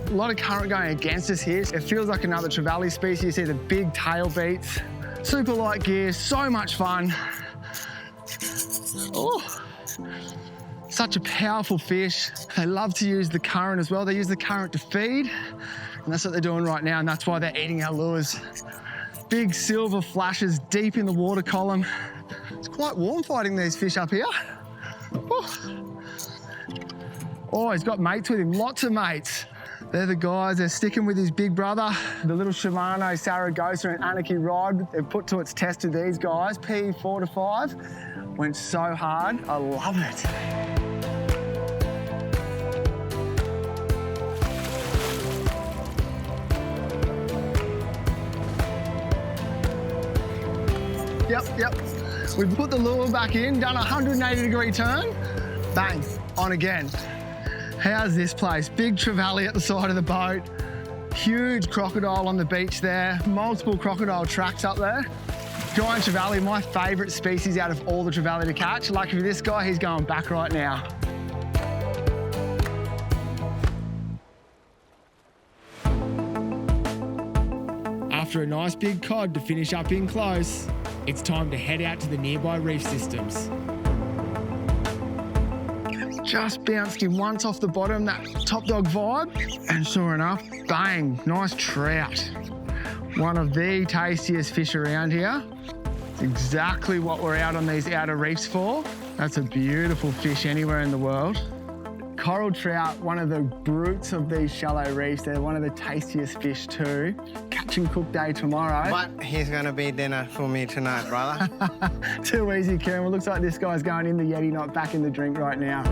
A lot of current going against us here. It feels like another trevally species. You see the big tail beats, super light gear, so much fun. Oh, such a powerful fish. They love to use the current as well. They use the current to feed, and that's what they're doing right now, and that's why they're eating our lures. Big silver flashes deep in the water column. It's quite warm fighting these fish up here. Oh, he's got mates with him, lots of mates. They're the guys, they're sticking with his big brother. The little Shimano, Saragosa and Anarchy rod, they've put to its test with these guys. PE 4 to 5, went so hard, I love it. Yep. We put the lure back in, done a 180-degree turn, bang, on again. How's this place? Big trevally at the side of the boat, huge crocodile on the beach there, multiple crocodile tracks up there. Giant trevally, my favourite species out of all the trevally to catch. Lucky for this guy, he's going back right now. After a nice big cod to finish up in close, it's time to head out to the nearby reef systems. Just bounced him once off the bottom, that top dog vibe, and sure enough, bang, nice trout. One of the tastiest fish around here. It's exactly what we're out on these outer reefs for. That's a beautiful fish anywhere in the world. Coral trout, one of the brutes of these shallow reefs. They're one of the tastiest fish too. Catch and cook day tomorrow. But he's gonna be dinner for me tonight, brother. Too easy, Kieran. Well, looks like this guy's going in the Yeti, not back in the drink right now.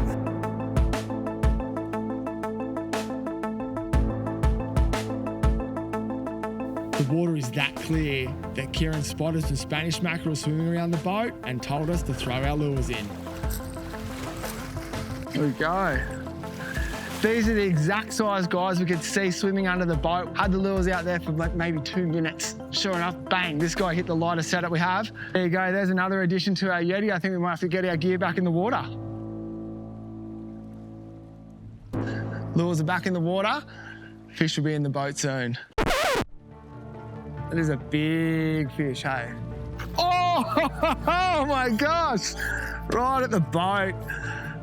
The water is that clear that Kieran spotted some Spanish mackerel swimming around the boat and told us to throw our lures in. There we go. These are the exact size guys we could see swimming under the boat. Had the lures out there for maybe 2 minutes. Sure enough, bang, this guy hit the lightest setup we have. There you go, there's another addition to our Yeti. I think we might have to get our gear back in the water. Lures are back in the water. Fish will be in the boat soon. That is a big fish, hey? Oh my gosh! Right at the boat.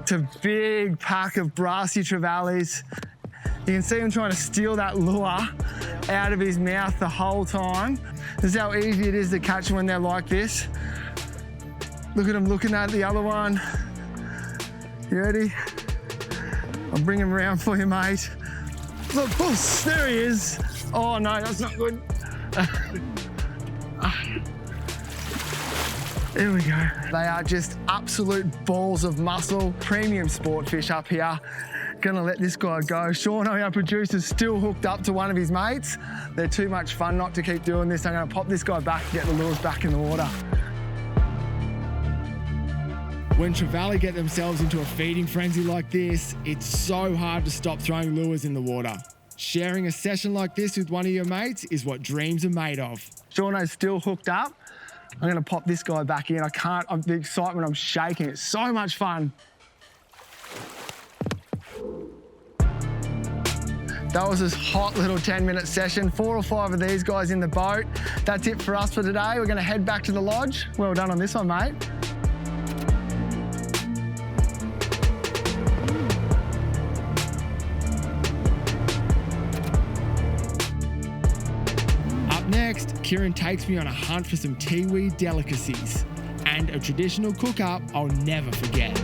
It's a big pack of brassy trevallies. You can see him trying to steal that lure out of his mouth the whole time. This is how easy it is to catch when they're like this. Look at him looking at the other one. You ready? I'll bring him around for you, mate. Look, there he is. Oh no, that's not good. There we go. They are just absolute balls of muscle, premium sport fish up here. Gonna let this guy go. Sean, our producer's still hooked up to one of his mates. They're too much fun not to keep doing this. I'm gonna pop this guy back and get the lures back in the water. When trevally get themselves into a feeding frenzy like this, it's so hard to stop throwing lures in the water. Sharing a session like this with one of your mates is what dreams are made of. Sean's still hooked up. I'm gonna pop this guy back in. The excitement, I'm shaking. It's so much fun. That was this hot little 10-minute session. 4 or 5 of these guys in the boat. That's it for us for today. We're gonna head back to the lodge. Well done on this one, mate. Kieran takes me on a hunt for some Tiwi delicacies and a traditional cook-up I'll never forget.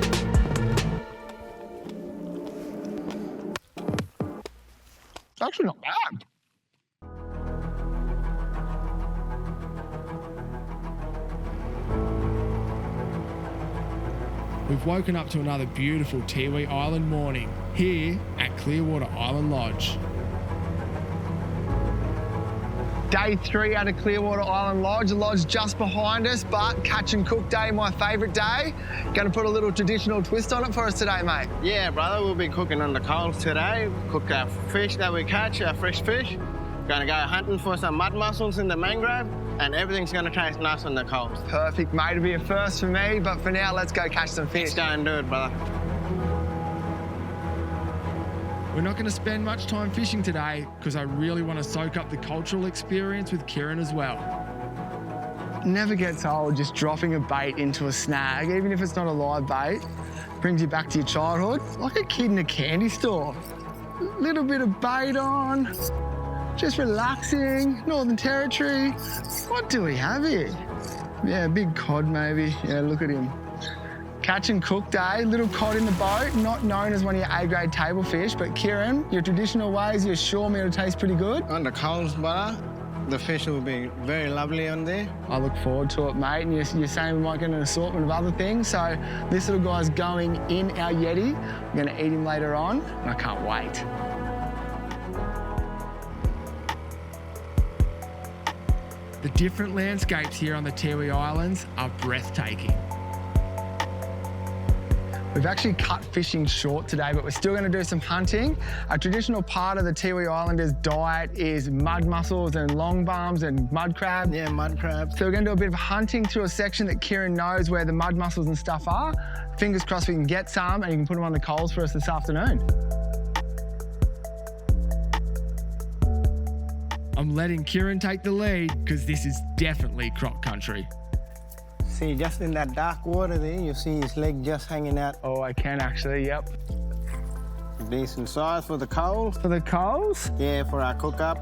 It's actually not bad. We've woken up to another beautiful Tiwi Island morning here at Clearwater Island Lodge. Day 3 out of Clearwater Island Lodge. The lodge just behind us, but catch and cook day, my favourite day. Going to put a little traditional twist on it for us today, mate. Yeah, brother, we'll be cooking on the coals today. Cook our fish that we catch, our fresh fish. Gonna go hunting for some mud mussels in the mangrove, and everything's gonna taste nice on the coals. Perfect, mate. It'll be a first for me, but for now, let's go catch some fish. Let's go and do it, brother. We're not going to spend much time fishing today because I really want to soak up the cultural experience with Kieran as well. Never gets old just dropping a bait into a snag, even if it's not a live bait. Brings you back to your childhood, like a kid in a candy store. Little bit of bait on, just relaxing, Northern Territory. What do we have here? Yeah, big cod maybe. Yeah, look at him. Catch and cook day, little cod in the boat, not known as one of your A-grade table fish, but Kieran, your traditional ways, you assure me it'll taste pretty good? On the coals, brother, the fish will be very lovely on there. I look forward to it, mate, and you're saying we might get an assortment of other things, so this little guy's going in our Yeti. We're gonna eat him later on, and I can't wait. The different landscapes here on the Tiwi Islands are breathtaking. We've actually cut fishing short today, but we're still going to do some hunting. A traditional part of the Tiwi Islanders' diet is mud mussels and long bums and mud crab. Yeah, mud crabs. So we're going to do a bit of hunting through a section that Kieran knows where the mud mussels and stuff are. Fingers crossed we can get some and you can put them on the coals for us this afternoon. I'm letting Kieran take the lead because this is definitely croc country. See, just in that dark water there, you see his leg just hanging out. Oh, I can actually, yep. Decent size for the coals. For the coals? Yeah, for our cook-up.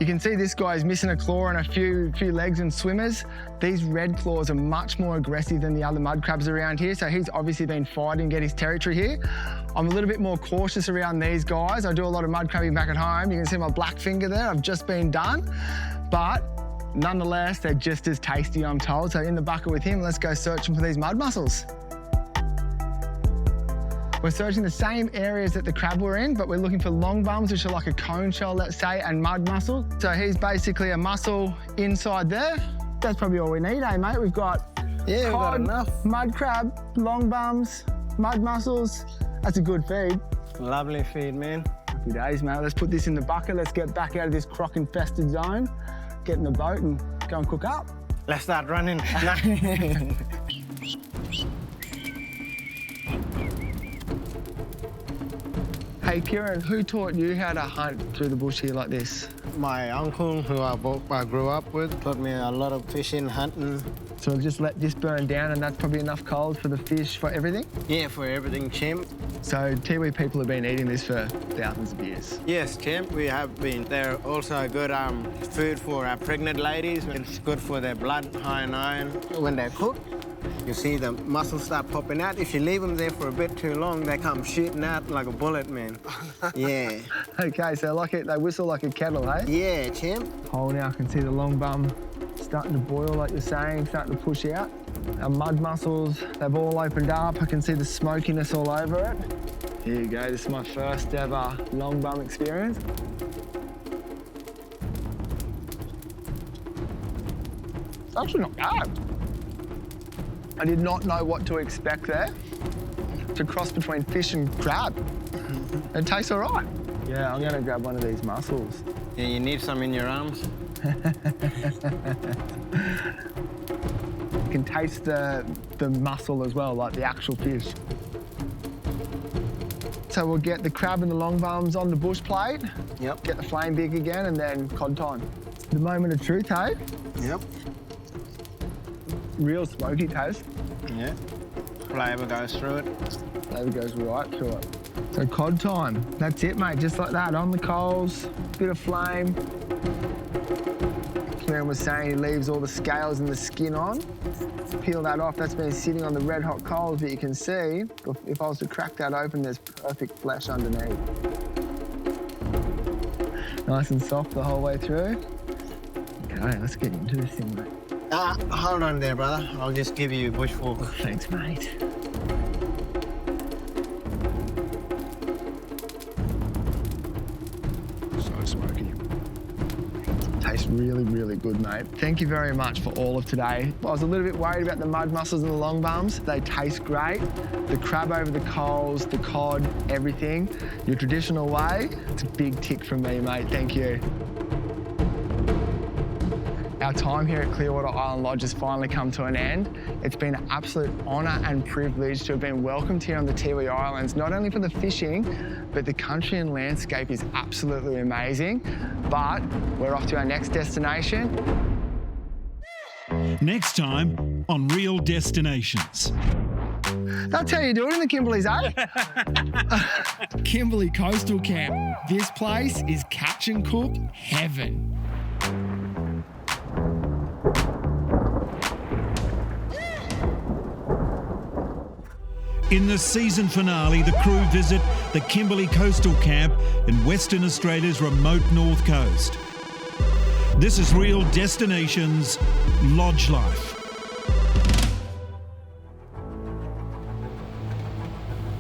You can see this guy's missing a claw and a few legs and swimmers. These red claws are much more aggressive than the other mud crabs around here, so he's obviously been fighting to get his territory here. I'm a little bit more cautious around these guys. I do a lot of mud crabbing back at home. You can see my black finger there. I've just been done, but nonetheless, they're just as tasty, I'm told. So in the bucket with him, let's go searching for these mud mussels. We're searching the same areas that the crab were in, but we're looking for long bums, which are like a cone shell, let's say, and mud mussel. So he's basically a mussel inside there. That's probably all we need, eh, mate? We've got cod, we've got enough. Mud crab, long bums, mud mussels. That's a good feed. Lovely feed, man. Happy days, mate. Let's put this in the bucket. Let's get back out of this croc-infested zone, get in the boat and go and cook up. Let's start running. Hey, Kieran, who taught you how to hunt through the bush here like this? My uncle, who I grew up with, taught me a lot of fishing, hunting. So just let this burn down and that's probably enough cold for the fish, for everything? Yeah, for everything, champ. So Tiwi people have been eating this for thousands of years? Yes, champ, we have been. They're also good food for our pregnant ladies. It's good for their blood, high in iron. When they're cooked, you see the muscles start popping out. If you leave them there for a bit too long, they come shooting out like a bullet, man. Yeah. Okay, so they whistle like a kettle, hey? Yeah, champ. Oh, now I can see the long bum starting to boil, like you're saying, starting to push out. Our mud mussels, they've all opened up. I can see the smokiness all over it. Here you go, this is my first ever long bum experience. It's actually not bad. I did not know what to expect there. It's a cross between fish and crab. It tastes all right. Yeah, I'm gonna grab one of these mussels. Yeah, you need some in your arms. You can taste the mussel as well, like the actual fish. So we'll get the crab and the long bums on the bush plate. Yep. Get the flame big again, and then cod time. The moment of truth, hey? Yep. Real smoky taste. Yeah. Flavour goes through it. Flavour goes right through it. So cod time. That's it, mate. Just like that, on the coals, bit of flame. stocksman was saying he leaves all the scales and the skin on. Peel that off, that's been sitting on the red hot coals that you can see. If I was to crack that open, there's perfect flesh underneath. Nice and soft the whole way through. Okay, let's get into this thing, mate. Hold on there, brother. I'll just give you a bush fork. Oh, thanks, mate. So smoky. Tastes really, really good, mate. Thank you very much for all of today. I was a little bit worried about the mud mussels and the long bums. They taste great. The crab over the coals, the cod, everything. Your traditional way, it's a big tick from me, mate. Thank you. Our time here at Clearwater Island Lodge has finally come to an end. It's been an absolute honour and privilege to have been welcomed here on the Tiwi Islands, not only for the fishing, but the country and landscape is absolutely amazing. But we're off to our next destination. Next time on Real Destinations. That's how you do it in the Kimberleys, eh? Kimberley Coastal Camp. This place is catch and cook heaven. In the season finale, the crew visit the Kimberley Coastal Camp in Western Australia's remote north coast. This is Real Destinations Lodge Life.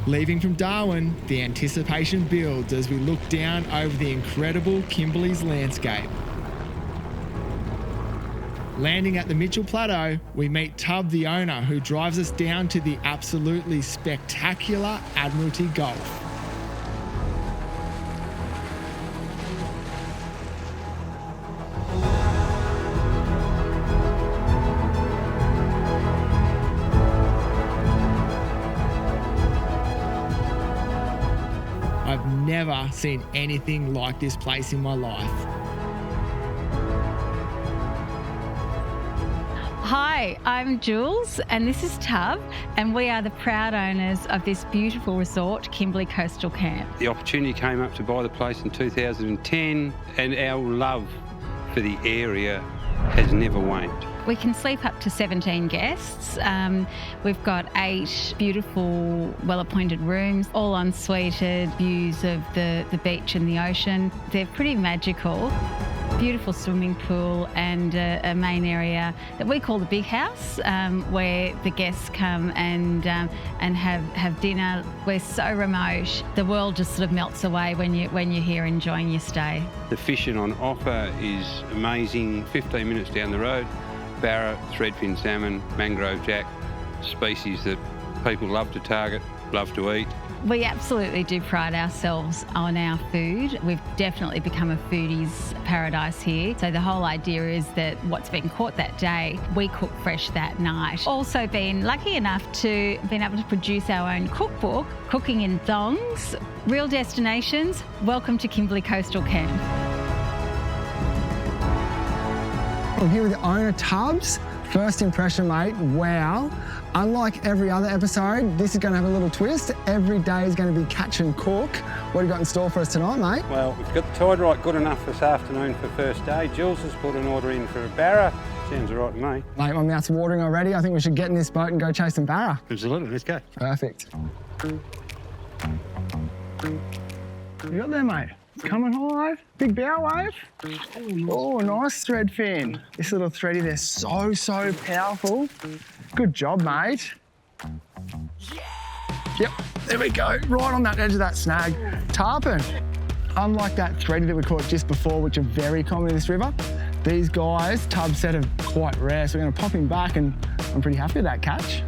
Leaving from Darwin, the anticipation builds as we look down over the incredible Kimberley's landscape. Landing at the Mitchell Plateau, we meet Tub, the owner, who drives us down to the absolutely spectacular Admiralty Gulf. I've never seen anything like this place in my life. Hi, I'm Jules and this is Tub, and we are the proud owners of this beautiful resort, Kimberley Coastal Camp. The opportunity came up to buy the place in 2010 and our love for the area has never waned. We can sleep up to 17 guests. We've got 8 beautiful, well-appointed rooms, all en-suited, views of the beach and the ocean. They're pretty magical. Beautiful swimming pool and a main area that we call the big house, where the guests come and have dinner. We're so remote, the world just sort of melts away when you're here enjoying your stay. The fishing on offer is amazing. 15 minutes down the road, barra, threadfin salmon, mangrove jack, species that people love to target, love to eat. We absolutely do pride ourselves on our food. We've definitely become a foodie's paradise here. So the whole idea is that what's been caught that day, we cook fresh that night. Also been lucky enough to been able to produce our own cookbook, Cooking in Thongs. Real Destinations, welcome to Kimberley Coastal Camp. I'm here with the owner, Tubbs. First impression, mate, wow. Unlike every other episode, this is going to have a little twist. Every day is going to be catch and cook. What have you got in store for us tonight, mate? Well, we've got the tide right good enough this afternoon for first day. Jules has put an order in for a barra. Sounds all right to me. Mate, my mouth's watering already. I think we should get in this boat and go chase some barra. Absolutely, let's go. Perfect. You got there, mate? Coming high, big bow wave. Oh, nice thread fin. This little thready there's so powerful. Good job, mate. Yep, there we go. Right on that edge of that snag. Tarpon. Unlike that thready that we caught just before, which are very common in this river, these guys, Tubbs said, are quite rare. So we're gonna pop him back and I'm pretty happy with that catch.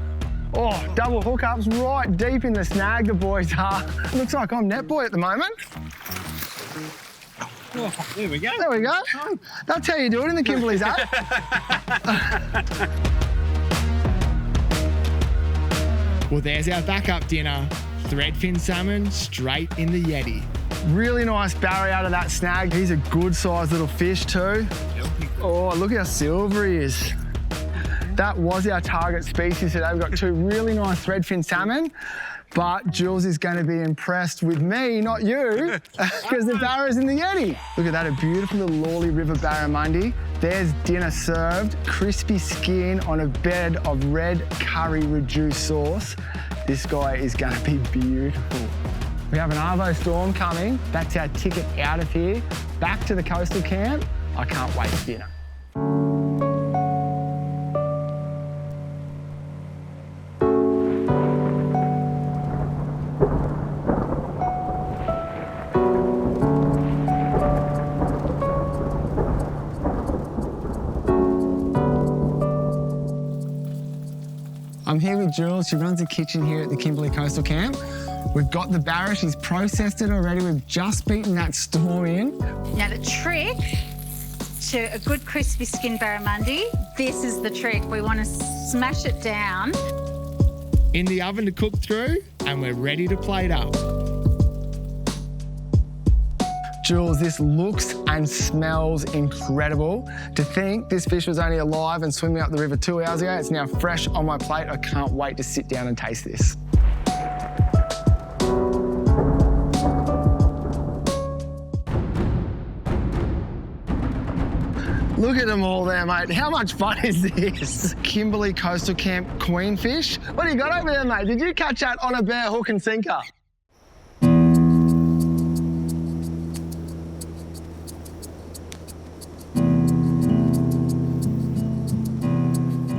Oh, double hookups right deep in the snag, the boys are. Looks like I'm net boy at the moment. Oh, there we go. There we go. That's how you do it in the Kimberleys, eh? Well, there's our backup dinner. Threadfin salmon straight in the Yeti. Really nice barra out of that snag. He's a good sized little fish too. Oh, look how silver he is. That was our target species today. We've got 2 really nice threadfin salmon. But Jules is going to be impressed with me, not you, because the barra's in the Yeti. Look at that, a beautiful little Lawley River barramundi. There's dinner served, crispy skin on a bed of red curry reduced sauce. This guy is gonna be beautiful. We have an arvo storm coming. That's our ticket out of here, back to the coastal camp. I can't wait for dinner. I'm here with Jules. She runs a kitchen here at the Kimberley Coastal Camp. We've got the barra. She's processed it already. We've just beaten that storm in. Now the trick to a good crispy skin barramundi, this is the trick. We want to smash it down. In the oven to cook through, and we're ready to plate up. Jules, this looks and smells incredible. To think this fish was only alive and swimming up the river 2 hours ago, it's now fresh on my plate. I can't wait to sit down and taste this. Look at them all there, mate. How much fun is this? Kimberley Coastal Camp queenfish. What do you got over there, mate? Did you catch that on a bare hook and sinker?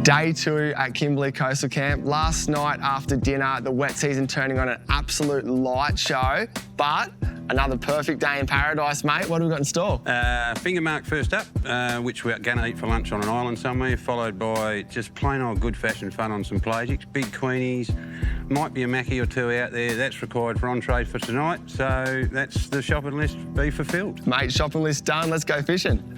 Day 2 at Kimberley Coastal Camp. Last night after dinner, the wet season turning on an absolute light show, but another perfect day in paradise, mate. What have we got in store? Finger mark first up, which we're going to eat for lunch on an island somewhere, followed by just plain old good fashion fun on some pelagics, big queenies, might be a mackie or two out there. That's required for entree for tonight, so that's the shopping list be fulfilled. Mate, shopping list done. Let's go fishing.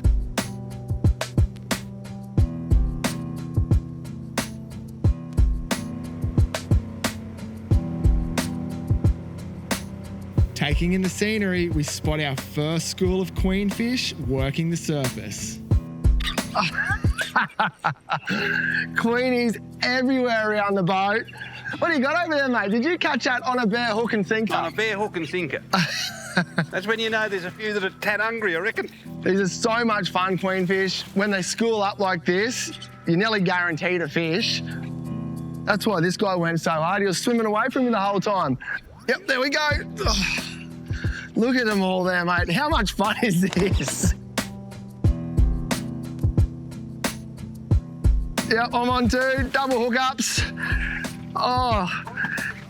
Taking in the scenery, we spot our first school of queenfish working the surface. Queenies everywhere around the boat. What do you got over there, mate? Did you catch that on a bare hook and sinker? On a bare hook and sinker. That's when you know there's a few that are tad hungry, I reckon. These are so much fun, queenfish. When they school up like this, you're nearly guaranteed a fish. That's why this guy went so hard. He was swimming away from me the whole time. Yep, there we go. Oh, look at them all there, mate. How much fun is this? Yep, I'm on 2 double hookups. Oh,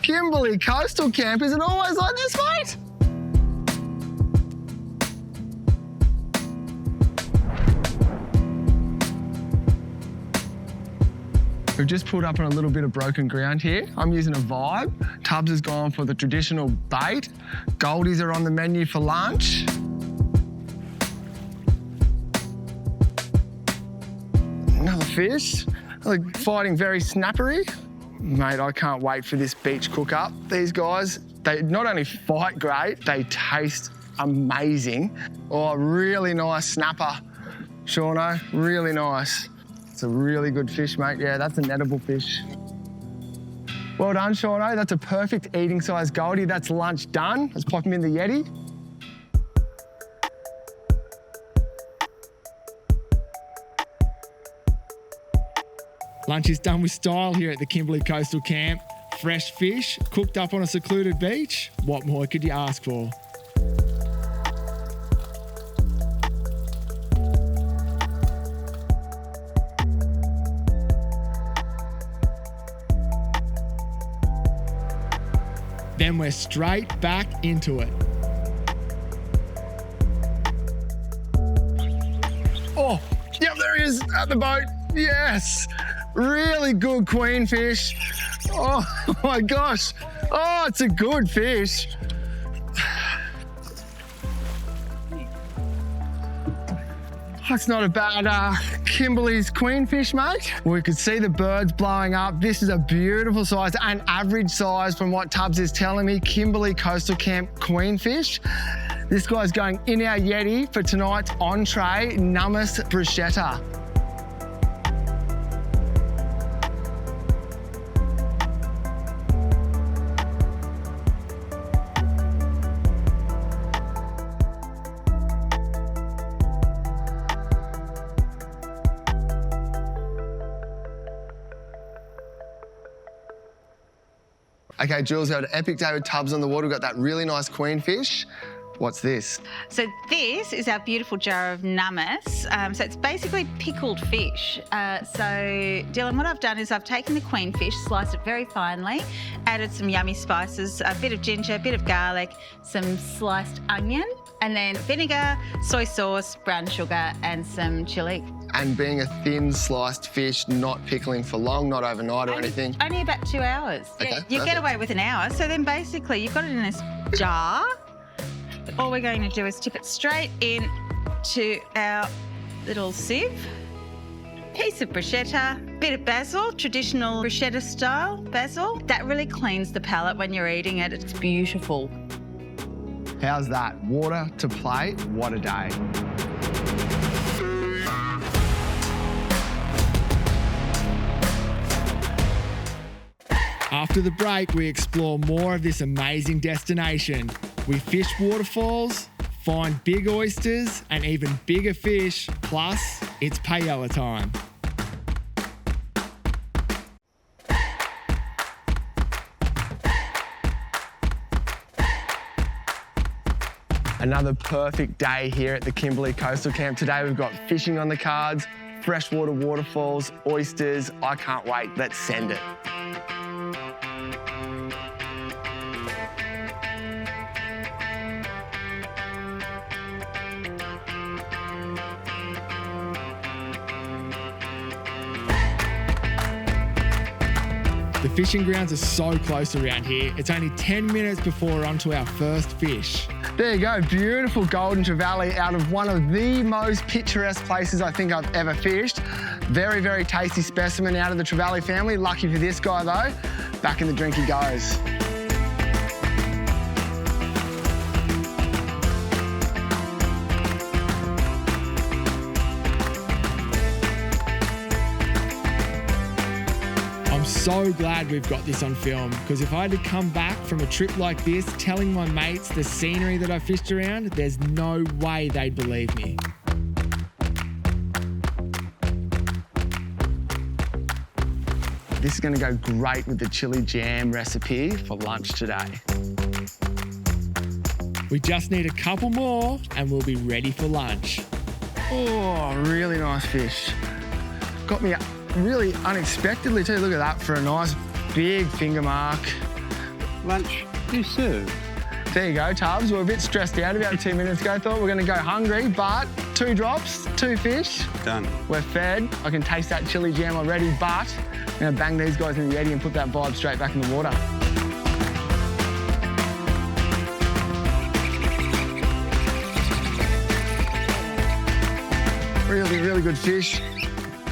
Kimberley Coastal Camp, is it always like this, mate? We've just pulled up on a little bit of broken ground here. I'm using a vibe. Tubbs has gone for the traditional bait. Goldies are on the menu for lunch. Another fish, like fighting very snappery. Mate, I can't wait for this beach cook-up. These guys, they not only fight great, they taste amazing. Oh, really nice snapper, Shauno, really nice. It's a really good fish, mate. Yeah, that's an edible fish. Well done, Shauno. That's a perfect eating size goldie. That's lunch done. Let's pop him in the Yeti. Lunch is done with style here at the Kimberley Coastal Camp. Fresh fish, cooked up on a secluded beach. What more could you ask for? Then we're straight back into it. Oh, yep, there he is at the boat. Yes, really good queenfish. Oh my gosh. Oh, it's a good fish. That's not a bad Kimberley's queenfish, mate. We could see the birds blowing up. This is a beautiful size, an average size from what Tubbs is telling me. Kimberley Coastal Camp queenfish. This guy's going in our Yeti for tonight's entree, nummus bruschetta. Okay, Jules, we had an epic day with Tubbs on the water. We've got that really nice queen fish. What's this? So this is our beautiful jar of nummus. So it's basically pickled fish. So Dylan, what I've done is I've taken the queen fish, sliced it very finely, added some yummy spices, a bit of ginger, a bit of garlic, some sliced onion, and then vinegar, soy sauce, brown sugar, and some chilli. And being a thin sliced fish, not pickling for long, not overnight or anything. Only about 2 hours. Okay, Yeah, you get perfect. away with an hour. So then basically you've got it in this jar. All we're going to do is tip it straight in to our little sieve. Piece of bruschetta, bit of basil, traditional bruschetta style basil. That really cleans the palate when you're eating it. It's beautiful. How's that? Water to plate, what a day. After the break, we explore more of this amazing destination. We fish waterfalls, find big oysters and even bigger fish, plus it's paella time. Another perfect day here at the Kimberley Coastal Camp. Today we've got fishing on the cards, freshwater waterfalls, oysters. I can't wait. Let's send it. The fishing grounds are so close around here. It's only 10 minutes before we're onto our first fish. There you go, beautiful golden trevally out of one of the most picturesque places I think I've ever fished. Very, very tasty specimen out of the trevally family. Lucky for this guy though, back in the drink he goes. I'm so glad we've got this on film, because if I had to come back from a trip like this telling my mates the scenery that I fished around, there's no way they'd believe me. This is gonna go great with the chili jam recipe for lunch today. We just need a couple more and we'll be ready for lunch. Oh, really nice fish. Got me really unexpectedly too. Look at that for a nice big finger mark. Lunch is served. There you go, Tubbs. We're a bit stressed out about 2 minutes ago. Thought we were going to go hungry, but 2 drops, 2 fish. Done. We're fed. I can taste that chili jam already, but I'm going to bang these guys in the eddy and put that vibe straight back in the water. Really, really good fish.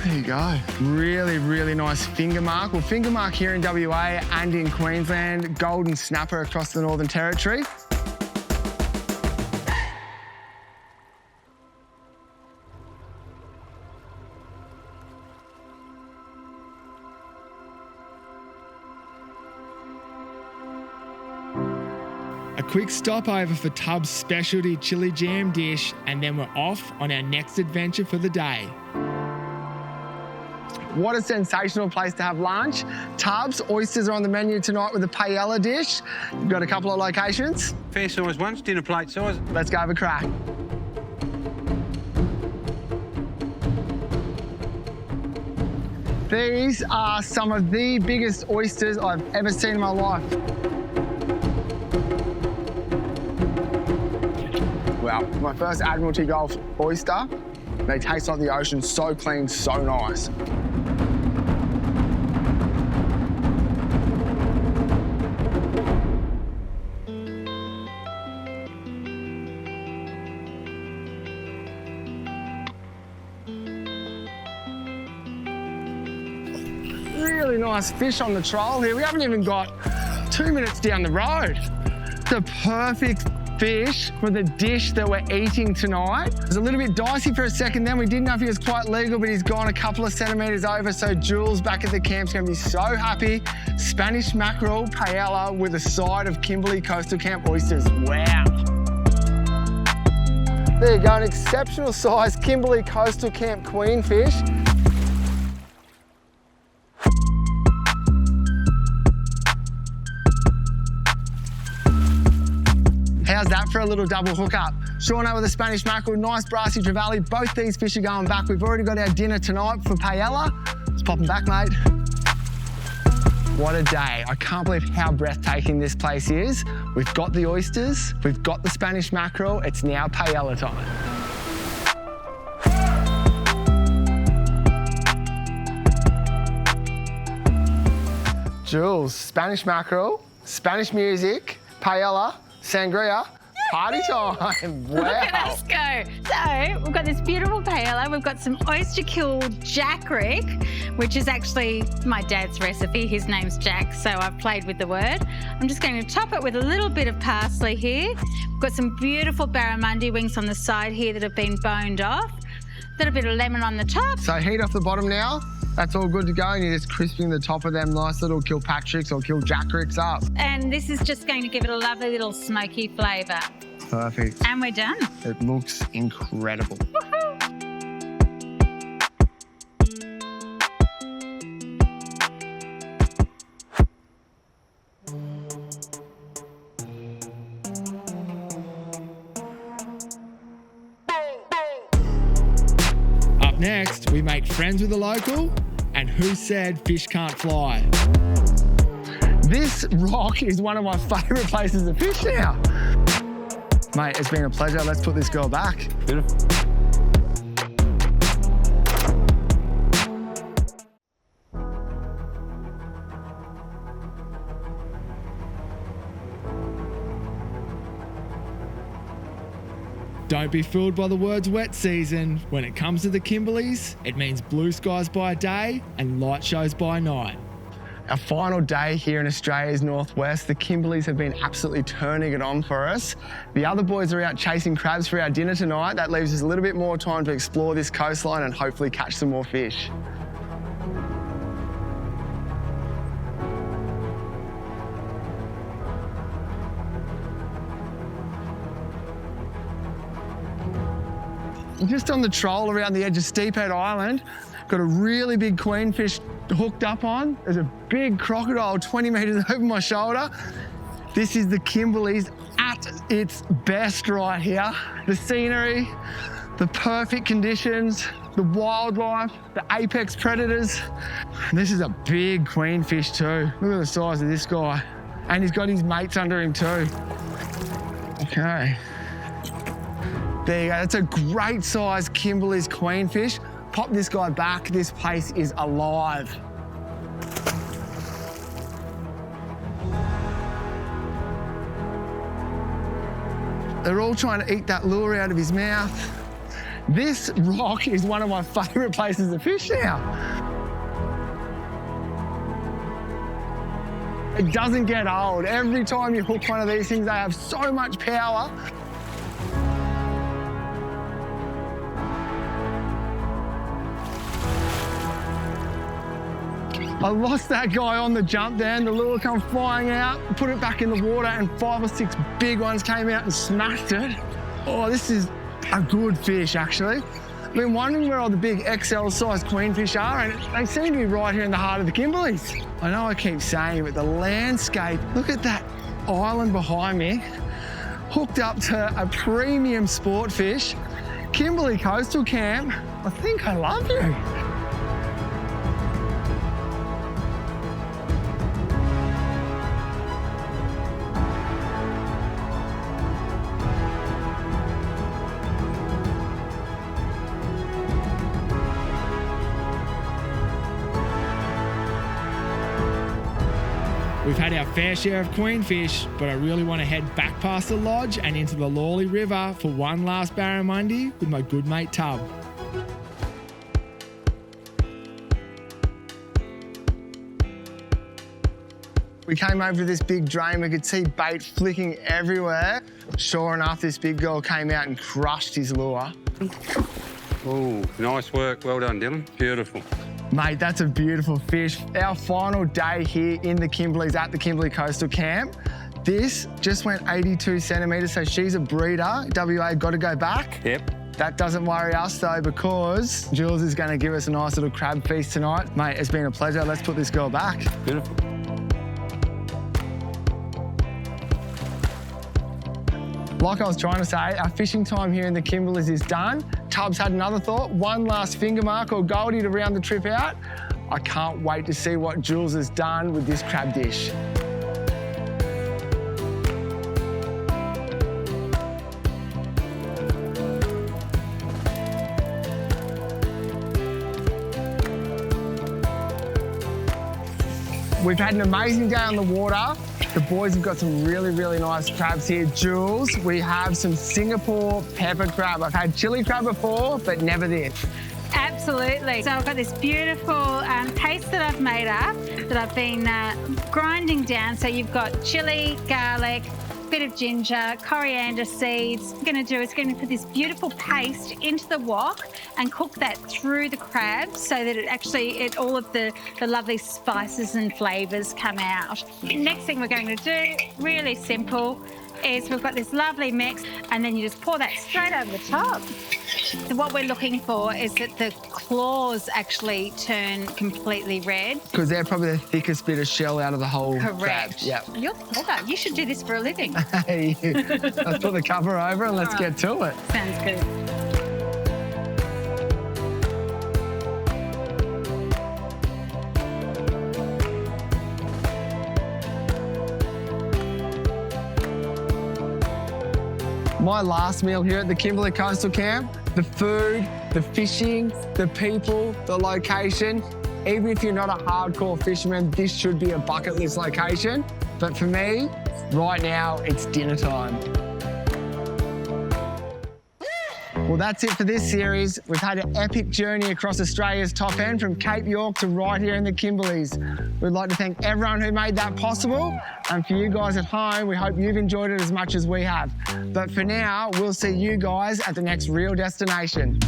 There you go. Really, really nice finger mark. Well, finger mark here in WA and in Queensland. Golden snapper across the Northern Territory. A quick stopover for Tubbs' specialty chili jam dish, and then we're off on our next adventure for the day. What a sensational place to have lunch. Tubbs, oysters are on the menu tonight with a paella dish. You've got a couple of locations. Fair size ones, dinner plate size. Let's go have a crack. These are some of the biggest oysters I've ever seen in my life. Wow, my first Admiralty Gulf oyster. They taste like the ocean, so clean, so nice. Really nice fish on the troll here. We haven't even got 2 minutes down the road. The perfect fish for the dish that we're eating tonight. It was a little bit dicey for a second then. We didn't know if he was quite legal, but he's gone a couple of centimetres over. So Jules back at the camp's gonna be so happy. Spanish mackerel paella with a side of Kimberley Coastal Camp oysters. Wow. There you go, an exceptional size Kimberley Coastal Camp queenfish. How's that for a little double hookup? Shauna with a Spanish mackerel, nice brassy trevally. Both these fish are going back. We've already got our dinner tonight for paella. Let's pop them back, mate. What a day. I can't believe how breathtaking this place is. We've got the oysters, we've got the Spanish mackerel. It's now paella time. Jules, Spanish mackerel, Spanish music, paella, sangria, party time. Wow. Look at us go. So we've got this beautiful paella. We've got some oyster-killed jackrick, which is actually my dad's recipe. His name's Jack, so I've played with the word. I'm just going to top it with a little bit of parsley here. We've got some beautiful barramundi wings on the side here that have been boned off. A little bit of lemon on the top. So heat off the bottom now. That's all good to go, and you're just crisping the top of them nice little Kilpatricks or Kiljackricks up. And this is just going to give it a lovely little smoky flavour. Perfect. And we're done. It looks incredible. Up next, we make friends with a local and who said fish can't fly. This rock is one of my favourite places to fish now. Mate, it's been a pleasure. Let's put this girl back. Beautiful. Don't be fooled by the words wet season. When it comes to the Kimberleys, it means blue skies by day and light shows by night. Our final day here in Australia's northwest, the Kimberleys have been absolutely turning it on for us. The other boys are out chasing crabs for our dinner tonight. That leaves us a little bit more time to explore this coastline and hopefully catch some more fish. Just on the troll around the edge of Steephead Island, got a really big queenfish hooked up on. There's a big crocodile 20 metres over my shoulder. This is the Kimberleys at its best right here. The scenery, the perfect conditions, the wildlife, the apex predators. And this is a big queenfish too. Look at the size of this guy. And he's got his mates under him too. Okay. There you go, that's a great size Kimberley's queenfish. Pop this guy back, this place is alive. They're all trying to eat that lure out of his mouth. This rock is one of my favourite places to fish now. It doesn't get old. Every time you hook one of these things, they have so much power. I lost that guy on the jump then. The lure come flying out, put it back in the water, and 5 or 6 big ones came out and smashed it. Oh, this is a good fish, actually. I've been wondering where all the big XL size queenfish are, and they seem to be right here in the heart of the Kimberleys. I know I keep saying it, but the landscape, look at that island behind me, hooked up to a premium sport fish. Kimberley Coastal Camp, I think I love you. We've had our fair share of queenfish, but I really want to head back past the lodge and into the Lawley River for one last barramundi with my good mate Tub. We came over to this big drain, we could see bait flicking everywhere. Sure enough, this big girl came out and crushed his lure. Oh, nice work. Well done, Dylan. Beautiful. Mate, that's a beautiful fish. Our final day here in the Kimberleys at the Kimberley Coastal Camp. This just went 82 centimetres, so she's a breeder. WA got to go back. Yep. That doesn't worry us though, because Jules is going to give us a nice little crab feast tonight. Mate, it's been a pleasure. Let's put this girl back. Beautiful. Like I was trying to say, our fishing time here in the Kimberleys is done. Tubbs had another thought, one last finger mark or Goldie to round the trip out. I can't wait to see what Jules has done with this crab dish. We've had an amazing day on the water. The boys have got some really, really nice crabs here. Jules, we have some Singapore pepper crab. I've had chili crab before, but never this. Absolutely. So I've got this beautiful paste that I've made up, that I've been grinding down. So you've got chili, garlic, bit of ginger, coriander seeds. What I'm going to do is put this beautiful paste into the wok and cook that through the crab so that all of the lovely spices and flavours come out. Next thing we're going to do, really simple, is we've got this lovely mix and then you just pour that straight over the top. So what we're looking for is that the claws actually turn completely red. Because they're probably the thickest bit of shell out of the whole crab. Correct. Yep. You're clever. You should do this for a living. Hey, let's put the cover over and let's get to it. Sounds good. My last meal here at the Kimberley Coastal Camp, the food, the fishing, the people, the location. Even if you're not a hardcore fisherman, this should be a bucket list location. But for me, right now, it's dinner time. Well, that's it for this series. We've had an epic journey across Australia's top end from Cape York to right here in the Kimberleys. We'd like to thank everyone who made that possible. And for you guys at home, we hope you've enjoyed it as much as we have. But for now, we'll see you guys at the next real destination.